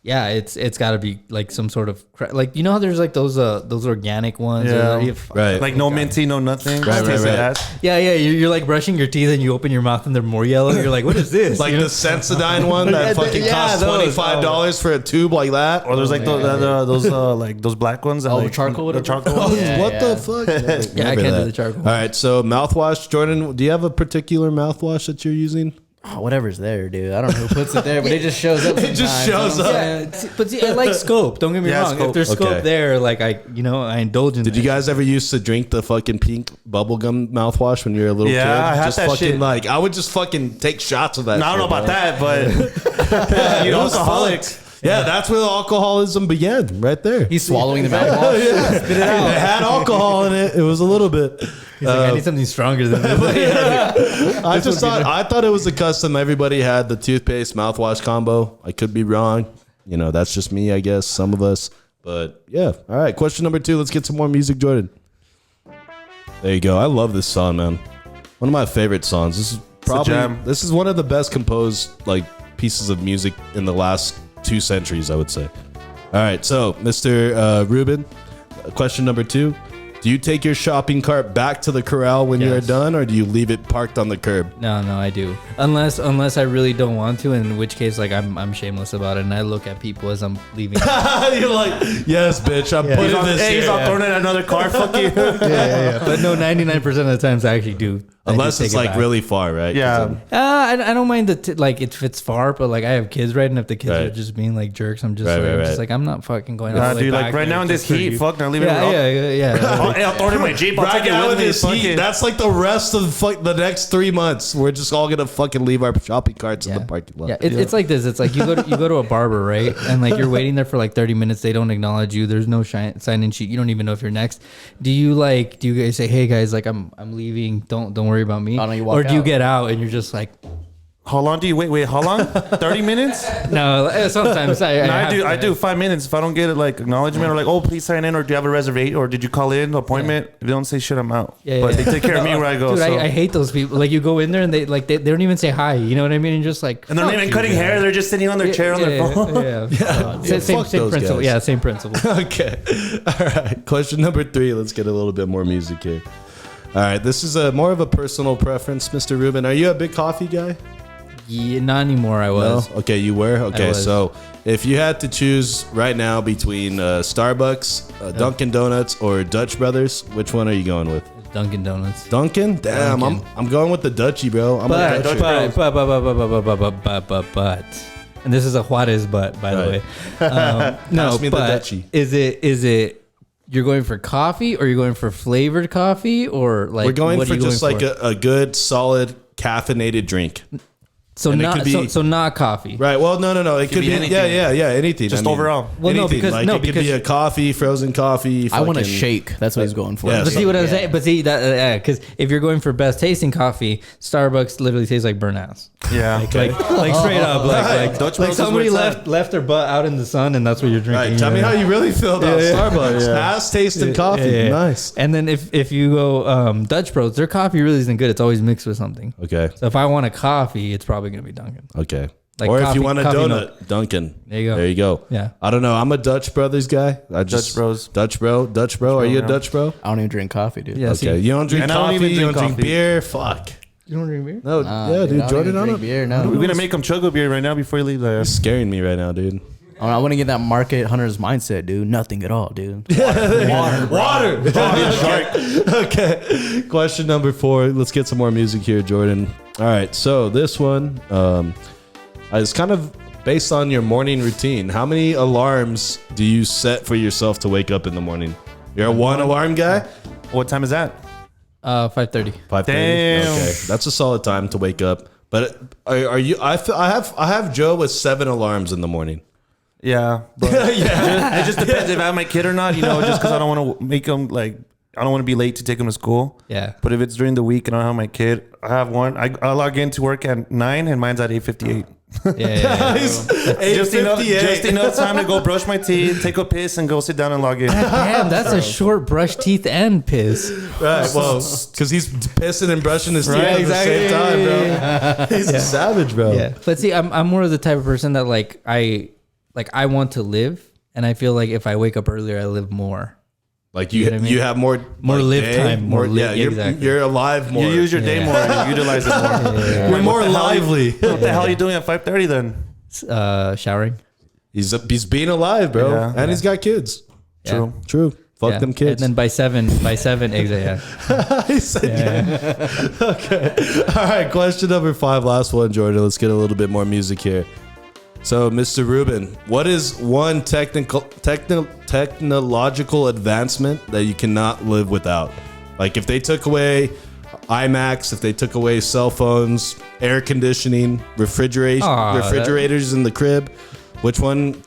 Speaker 4: yeah, it's got to be like some sort of like you know how there's like those organic ones.
Speaker 3: Yeah.
Speaker 2: Right.
Speaker 3: Like no minty, no nothing. Just tastes like ass.
Speaker 4: Yeah, you're like brushing your teeth and you open your mouth and they're more yellow. You're like, what is this?
Speaker 2: Like
Speaker 4: You
Speaker 2: the
Speaker 4: know?
Speaker 2: Sensodyne one that fucking
Speaker 4: Yeah,
Speaker 2: costs
Speaker 4: those.
Speaker 2: $25 for a tube like that.
Speaker 3: Or there's like those like those black ones. That
Speaker 5: Oh,
Speaker 3: like,
Speaker 5: charcoal,
Speaker 3: The
Speaker 5: whatever?
Speaker 3: charcoal.
Speaker 2: Oh,
Speaker 3: ones.
Speaker 5: Yeah,
Speaker 2: what
Speaker 5: yeah.
Speaker 2: the fuck?
Speaker 4: Yeah, I
Speaker 2: Remember
Speaker 4: can't do
Speaker 2: that.
Speaker 4: the charcoal.
Speaker 2: All right, so mouthwash, Jordan. Do you have a particular mouthwash that you're using?
Speaker 5: Oh, whatever's there, dude. I don't know who puts it there, but it just shows up.
Speaker 2: It just
Speaker 5: sometimes,
Speaker 2: shows
Speaker 5: you know
Speaker 2: up.
Speaker 5: what I'm saying?
Speaker 4: Yeah, but see, I like scope. Don't get me
Speaker 3: Yeah,
Speaker 4: wrong.
Speaker 3: scope.
Speaker 4: If there's
Speaker 2: Okay.
Speaker 4: scope there, like I indulge in.
Speaker 2: Did you guys ever used to drink the fucking pink bubblegum mouthwash when you were a little kid?
Speaker 3: Yeah, I had
Speaker 2: just
Speaker 3: that
Speaker 2: fucking
Speaker 3: shit.
Speaker 2: like I would just fucking take shots of that.
Speaker 3: No, I don't know
Speaker 2: shit,
Speaker 3: about
Speaker 2: bro.
Speaker 3: that, but you know,
Speaker 2: was
Speaker 3: alcoholic.
Speaker 2: fun. Yeah, that's where the alcoholism began, right there.
Speaker 5: He's swallowing the mouthwash.
Speaker 2: It had alcohol in it. It was a little bit.
Speaker 4: He's like, I need something stronger than this.
Speaker 2: I thought it was a custom. Everybody had the toothpaste mouthwash combo. I could be wrong. You know, that's just me, I guess. Some of us, but yeah. All right. Question number 2. Let's get some more music, Jordan. There you go. I love this song, man. One of my favorite songs. This is probably
Speaker 3: jam.
Speaker 2: this is one of the best composed like pieces of music in the last 2 centuries, I would say. All right. So, Mr. Ruben, question number 2. Do you take your shopping cart back to the corral when you're
Speaker 4: Yes.
Speaker 2: done, or do you leave it parked on the curb?
Speaker 4: No, I do. Unless I really don't want to, in which case, like I'm shameless about it, and I look at people as I'm leaving.
Speaker 2: You're like, yes, bitch, I'm putting this
Speaker 3: Hey, he's
Speaker 2: here.
Speaker 3: out throwing in another car. Fuck you.
Speaker 4: But no, 99% of the times I actually do. I do
Speaker 2: Unless
Speaker 4: take
Speaker 2: it's
Speaker 4: it
Speaker 2: like
Speaker 4: back.
Speaker 2: really far, right?
Speaker 3: Yeah.
Speaker 4: I don't mind like if it's far, but like I have kids, right? And if the kids
Speaker 2: Right.
Speaker 4: are just being like jerks, I'm just
Speaker 2: Right,
Speaker 4: like,
Speaker 2: right,
Speaker 4: I'm
Speaker 2: right.
Speaker 4: just like I'm not fucking going. all
Speaker 3: Nah,
Speaker 4: the way
Speaker 3: dude, like
Speaker 4: back
Speaker 3: right
Speaker 4: there
Speaker 3: now in this
Speaker 4: just for
Speaker 3: heat,
Speaker 4: you.
Speaker 3: fuck, not leaving it
Speaker 4: Yeah,
Speaker 3: around.
Speaker 4: yeah.
Speaker 3: Hey, I'll throw it in my Jeep. I'll
Speaker 2: Right
Speaker 3: take it
Speaker 2: now
Speaker 3: with
Speaker 2: with
Speaker 3: me.
Speaker 2: this
Speaker 3: Fuck
Speaker 2: heat,
Speaker 3: it.
Speaker 2: that's like the rest of the next 3 months. We're just all gonna fucking leave our shopping carts in the parking lot.
Speaker 4: Yeah, it's like this. It's like you go to a barber, right? And like you're waiting there for like 30 minutes. They don't acknowledge you. There's no sign-in sheet. You don't even know if you're next. Do you guys say, hey guys, like I'm leaving. Don't worry about me.
Speaker 5: Oh, no, you walk
Speaker 4: or do you
Speaker 5: out.
Speaker 4: get out and you're just like,
Speaker 3: How long do you wait? How long? 30 minutes?
Speaker 4: no. Sometimes
Speaker 3: I do 5 minutes. If I don't get it, like acknowledgement or like, oh, please sign in, or do you have a reservation, or did you call in appointment? If they don't say shit, I'm out.
Speaker 4: Yeah,
Speaker 3: But
Speaker 4: yeah.
Speaker 3: they take care of me where I go.
Speaker 4: Dude,
Speaker 3: so.
Speaker 4: I hate those people. Like you go in there and they don't even say hi. You know what I mean? And just like,
Speaker 3: And they're not
Speaker 4: fuck
Speaker 3: even
Speaker 4: you,
Speaker 3: cutting
Speaker 4: man.
Speaker 3: hair. They're just sitting on their chair on their phone.
Speaker 4: Yeah.
Speaker 2: Yeah,
Speaker 4: Same
Speaker 2: fuck those
Speaker 4: principle.
Speaker 2: guys.
Speaker 4: Yeah, same principle.
Speaker 2: Okay. All right. Question number 3. Let's get a little bit more music here. All right. This is more of a personal preference, Mr. Ruben. Are you a big coffee guy?
Speaker 4: Yeah, not anymore. I
Speaker 2: No.
Speaker 4: was.
Speaker 2: Okay, you were. Okay,
Speaker 4: was.
Speaker 2: so if you had to choose right now between Starbucks, Dunkin' Donuts, or Dutch Brothers, which one are you going with?
Speaker 4: Dunkin' Donuts.
Speaker 2: Dunkin'? Damn,
Speaker 4: Dunkin'.
Speaker 2: I'm going with the Dutchie, bro. I'm a Dutchie.
Speaker 4: But, and this is a Juarez but, by the
Speaker 2: Right.
Speaker 4: way. No,
Speaker 2: Pass me the
Speaker 4: but
Speaker 2: Dutchie.
Speaker 4: is it you're going for coffee or you're going for flavored coffee or like
Speaker 2: We're going
Speaker 4: what
Speaker 2: for
Speaker 4: are you
Speaker 2: just
Speaker 4: going
Speaker 2: like
Speaker 4: for?
Speaker 2: a good, solid, caffeinated drink.
Speaker 4: So
Speaker 2: and it
Speaker 4: not
Speaker 2: could be-
Speaker 4: so not coffee.
Speaker 2: Right. Well, no. It could
Speaker 3: be
Speaker 2: be
Speaker 3: anything.
Speaker 2: anything.
Speaker 3: Just overall.
Speaker 4: Well, no,
Speaker 2: anything.
Speaker 4: because-
Speaker 2: like
Speaker 4: no,
Speaker 2: it could
Speaker 4: because-
Speaker 2: be a coffee, frozen coffee.
Speaker 5: I want a
Speaker 2: fucking-
Speaker 5: shake. That's what he's going for.
Speaker 2: Yeah,
Speaker 4: But see what I'm saying? But see that because if you're going for best tasting coffee, Starbucks literally tastes like burnt ass.
Speaker 3: Yeah.
Speaker 4: Like straight up, like
Speaker 3: Dutch Bros is
Speaker 4: somebody
Speaker 3: where it's
Speaker 4: left their butt out in the sun, and that's what you're drinking.
Speaker 2: Right. Tell me how you really feel about Starbucks.
Speaker 3: Yeah.
Speaker 2: Ass tasting coffee.
Speaker 4: Yeah.
Speaker 2: Nice.
Speaker 4: And then if you go Dutch Bros, their coffee really isn't good. It's always mixed with something.
Speaker 2: Okay.
Speaker 4: So if I want a coffee, it's probably gonna be Dunkin'.
Speaker 2: Okay.
Speaker 4: Like
Speaker 2: or if you want a
Speaker 4: coffee
Speaker 2: donut,
Speaker 4: milk.
Speaker 2: Dunkin'.
Speaker 4: There you go.
Speaker 2: There you go.
Speaker 4: Yeah.
Speaker 2: I don't know. I'm a Dutch Brothers guy.
Speaker 3: Dutch Bros.
Speaker 2: Dutch bro. Are you a
Speaker 3: yeah.
Speaker 2: Dutch bro?
Speaker 5: I don't even drink coffee, dude.
Speaker 4: Yeah.
Speaker 2: Okay. You don't drink
Speaker 3: And I don't
Speaker 2: coffee.
Speaker 3: even
Speaker 2: You don't
Speaker 3: drink
Speaker 2: drink
Speaker 3: coffee.
Speaker 2: beer. Fuck.
Speaker 4: You don't drink beer?
Speaker 2: No.
Speaker 5: Nah,
Speaker 2: yeah, dude.
Speaker 5: I don't
Speaker 2: Jordan,
Speaker 5: even
Speaker 2: I
Speaker 5: drink
Speaker 2: don't.
Speaker 5: beer. No.
Speaker 3: We're gonna make him chug a beer right now before you leave there.
Speaker 2: You're scaring me right now, dude.
Speaker 5: I want to get that market hunters mindset, dude. Nothing at all, dude.
Speaker 2: Water. Okay. Question number 4. Let's get some more music here, Jordan. All right. So this one is kind of based on your morning routine. How many alarms do you set for yourself to wake up in the morning? You're a one alarm guy?
Speaker 3: What time is that?
Speaker 4: 5:30.
Speaker 2: 5:30.
Speaker 3: Damn.
Speaker 2: Okay. That's a solid time to wake up. But are you? I have Joe with 7 alarms in the morning.
Speaker 3: Yeah, but it just depends if I have my kid or not. You know, just because I don't want to make him like I don't want to be late to take him to school.
Speaker 4: Yeah.
Speaker 3: But if it's during the week and I don't have my kid, I have one. I log into work at 9 and mine's at 8:58.
Speaker 4: Yeah.
Speaker 3: Just enough time to go brush my teeth, take a piss, and go sit down and log in.
Speaker 4: Damn, that's a short brush teeth and piss.
Speaker 2: Right. Well, because he's pissing and brushing his teeth
Speaker 4: Right,
Speaker 2: at
Speaker 4: exactly.
Speaker 2: the same time, bro. He's a savage, bro.
Speaker 4: Yeah. But see, I'm more of the type of person that I want to live, and I feel like if I wake up earlier, I live more.
Speaker 2: Like
Speaker 4: You know what I mean?
Speaker 2: you have more
Speaker 4: live
Speaker 2: day,
Speaker 4: time, more live-
Speaker 2: you're,
Speaker 4: exactly.
Speaker 2: you're alive more.
Speaker 3: You use your day more. You utilize it more.
Speaker 2: You're more lively.
Speaker 3: What the hell are you doing at 5:30 then?
Speaker 4: Showering.
Speaker 2: He's being alive, bro,
Speaker 3: Yeah.
Speaker 2: and he's got kids.
Speaker 3: True.
Speaker 2: True. Fuck
Speaker 4: Yeah.
Speaker 2: them kids.
Speaker 4: And then by seven, exit. Yeah.
Speaker 2: He said yeah. Okay. All right. Question number 5. Last one, Jordan. Let's get a little bit more music here. So, Mr. Ruben, what is one technological advancement that you cannot live without? Like if they took away IMAX, if they took away cell phones, air conditioning, refrigerators in the crib, which one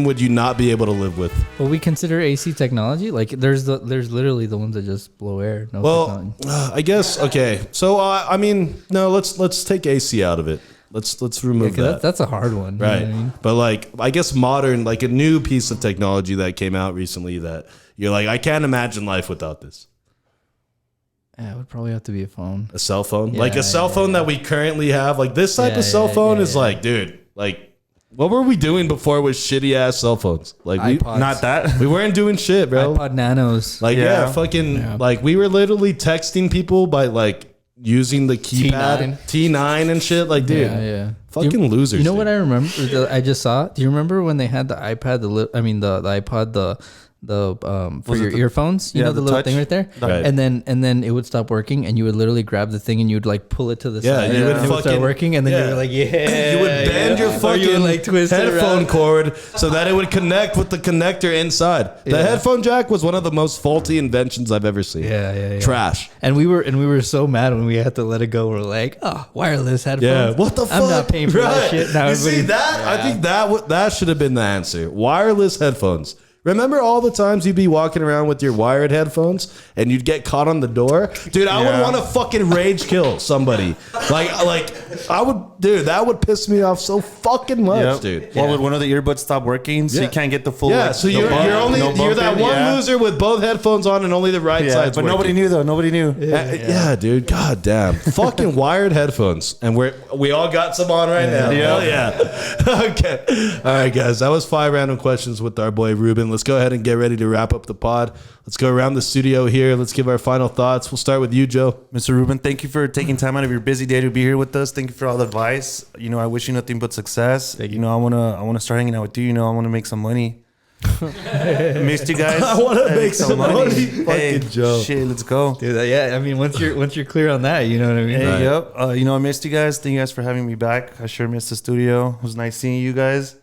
Speaker 2: would you not be able to live with?
Speaker 4: Well, we consider AC technology. Like there's literally the ones that just blow air. No technology.
Speaker 2: I guess okay. So I mean, no, let's take AC out of it. Let's remove that.
Speaker 4: That's a hard one.
Speaker 2: Right.
Speaker 4: You know what I mean?
Speaker 2: But like, I guess modern, like a new piece of technology that came out recently that you're like, I can't imagine life without this.
Speaker 4: Yeah, it would probably have to be a phone.
Speaker 2: A cell phone?
Speaker 4: Yeah,
Speaker 2: like a cell phone that we currently have. Like this type of cell phone is like, dude, like what were we doing before with shitty ass cell phones? Like
Speaker 4: iPods.
Speaker 3: Not that.
Speaker 2: we weren't doing shit, bro.
Speaker 4: iPod Nanos.
Speaker 2: Like like we were literally texting people by like using the keypad T9 and shit. Like, dude,
Speaker 4: Yeah.
Speaker 2: fucking losers.
Speaker 4: You know
Speaker 2: dude.
Speaker 4: what I remember? I just saw. Do you remember when they had the iPad? The iPod, for your earphones. You
Speaker 3: Yeah,
Speaker 4: know the
Speaker 3: the
Speaker 4: little
Speaker 3: touch?
Speaker 4: thing right there.
Speaker 2: Right.
Speaker 4: And then it would stop working, and you would literally grab the thing and you would like pull it to the side.
Speaker 2: you would
Speaker 4: and it would start
Speaker 2: fucking-
Speaker 4: working, and then you were like, yeah.
Speaker 2: You would bend your
Speaker 4: Or you
Speaker 2: fucking
Speaker 4: would, like, twist it
Speaker 2: headphone
Speaker 4: around.
Speaker 2: cord so that it would connect with the connector inside. The headphone jack was one of the most faulty inventions I've ever seen.
Speaker 4: Yeah.
Speaker 2: Trash.
Speaker 4: And we were so mad when we had to let it go. We're like, oh, wireless headphones.
Speaker 2: Yeah. What the fuck?
Speaker 4: I'm not paying for that shit. Now
Speaker 2: you see that? I think that should have been the answer. Wireless headphones. Remember all the times you'd be walking around with your wired headphones and you'd get caught on the door? Dude, I would want to fucking rage kill somebody. Like I would, dude, that would piss me off so fucking much, dude.
Speaker 3: Well, would one of the earbuds stop working, so you can't get the full?
Speaker 2: Yeah,
Speaker 3: like,
Speaker 2: so
Speaker 3: no
Speaker 2: you're
Speaker 3: bump
Speaker 2: that
Speaker 3: in?
Speaker 2: one
Speaker 3: Yeah.
Speaker 2: loser with both headphones on and only the right
Speaker 3: Yeah,
Speaker 2: side's
Speaker 3: but
Speaker 2: working.
Speaker 3: nobody knew though. Nobody knew.
Speaker 2: Yeah, dude. God damn. Fucking wired headphones. And we all got some on right now. Hell yeah. Okay. All right, guys. That was 5 random questions with our boy Ruben. Let's go ahead and get ready to wrap up the pod. Let's go around the studio here. Let's give our final thoughts. We'll start with you, Joe.
Speaker 3: Mr. Ruben, thank you for taking time out of your busy day to be here with us. Thank you for all the advice. You know, I wish you nothing but success. You know, I wanna start hanging out with you. You know, I wanna make some money. Missed you guys.
Speaker 2: I wanna make some money.
Speaker 3: Hey,
Speaker 2: Fucking Joe.
Speaker 3: shit, let's go.
Speaker 4: Dude, yeah. I mean, once you're clear on that, you know what I mean.
Speaker 3: Hey, yep. You know, I missed you guys. Thank you guys for having me back. I sure missed the studio. It was nice seeing you guys.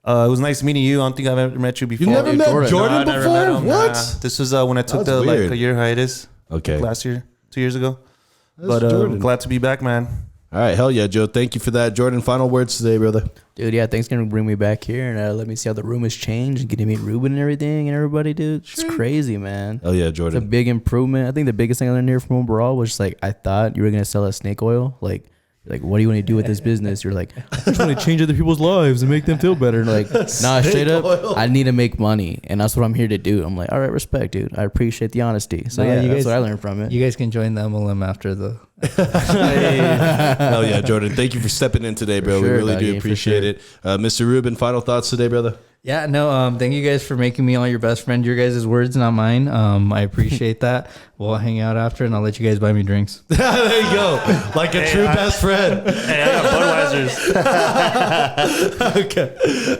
Speaker 3: It was nice meeting you. I don't think I've ever met you before.
Speaker 2: You never met Jordan
Speaker 3: No, I never
Speaker 2: before?
Speaker 3: met him.
Speaker 2: What?
Speaker 3: Nah. This was when I took
Speaker 2: That's weird.
Speaker 3: a year hiatus.
Speaker 2: Okay.
Speaker 3: Last year, 2 years ago.
Speaker 2: That's
Speaker 3: But
Speaker 2: Jordan.
Speaker 3: glad to be back, man.
Speaker 2: All right. Hell yeah, Joe. Thank you for that. Jordan, final words today, brother.
Speaker 5: Dude, yeah, thanks for bringing me back here and let me see how the room has changed and getting to meet Ruben and everything and everybody, dude. It's crazy, man.
Speaker 2: Hell yeah,
Speaker 5: It's a
Speaker 2: Jordan.
Speaker 5: big improvement. I think the biggest thing I learned here from overall was just like I thought you were gonna sell us snake oil. Like Like, what do you want to do with this business? You're like, I just want to change other people's lives and make them feel better. And like, nah, straight up, I need to make money, and that's what I'm here to do. I'm like, all right, respect, dude. I appreciate the honesty. So yeah, that's what I learned from it.
Speaker 4: You guys can join the MLM after the.
Speaker 2: Hell yeah, Jordan. Thank you for stepping in today, bro.
Speaker 5: For sure,
Speaker 2: we really do
Speaker 5: doggy,
Speaker 2: appreciate it. Mr. Ruben, final thoughts today, brother?
Speaker 4: Yeah, no, thank you guys for making me all your best friend. Your guys' words, not mine. I appreciate that. We'll hang out after, and I'll let you guys buy me drinks.
Speaker 2: There you go. Like a true best friend.
Speaker 3: Hey, I got Budweiser's.
Speaker 2: Okay.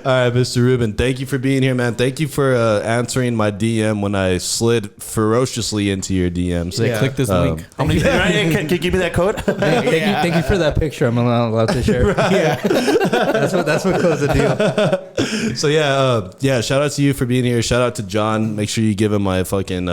Speaker 2: All right, Mr. Ruben, thank you for being here, man. Thank you for answering my DM when I slid ferociously into your DMs.
Speaker 5: Say, click this link.
Speaker 3: How many? Can you give me that code?
Speaker 4: Thank you for that picture. I'm not allowed to share. Yeah, that's what closed the deal.
Speaker 2: So yeah, shout out to you for being here. Shout out to John. Make sure you give him my fucking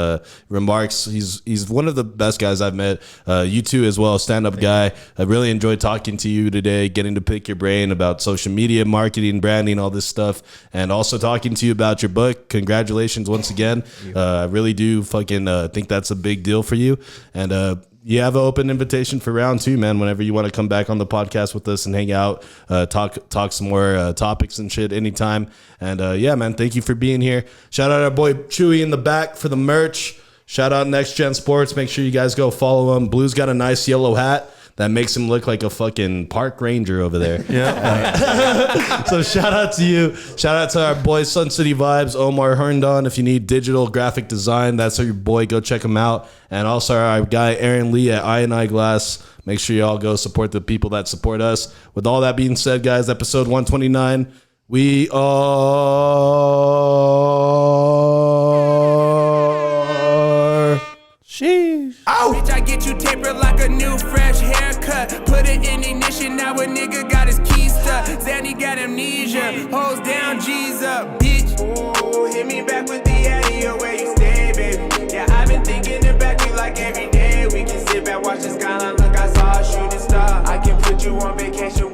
Speaker 2: remarks. He's one of the best guys I've met. You too as well, stand-up guy. I really enjoyed talking to you today, getting to pick your brain about social media, marketing, branding, all this stuff, and also talking to you about your book. Congratulations once again. I really do fucking think that's a big deal for you. And you have an open invitation for round 2, man. Whenever you want to come back on the podcast with us and hang out, talk some more topics and shit anytime. And yeah, man, thank you for being here. Shout out our boy Chewy in the back for the merch. Shout out Next Gen Sports. Make sure you guys go follow him. Blue's got a nice yellow hat that makes him look like a fucking park ranger over there. Yeah. So shout out to you. Shout out to our boy Sun City Vibes, Omar Herndon. If you need digital graphic design, that's your boy. Go check him out. And also our guy Aaron Lee at I&I Glass. Make sure you all go support the people that support us. With all that being said, guys, episode 129, we are... Sheesh.
Speaker 6: Oh. Bitch, I get you tapered like a new fresh haircut. Put it in ignition, now a nigga got his keys stuck. Zanny got amnesia, hoes down, G's up, bitch. Ooh, hit me back with the addy, where you stay, baby. Yeah, I've been thinking about you like every day. We can sit back, watch the skyline, look, I saw a shooting star. I can put you on vacation.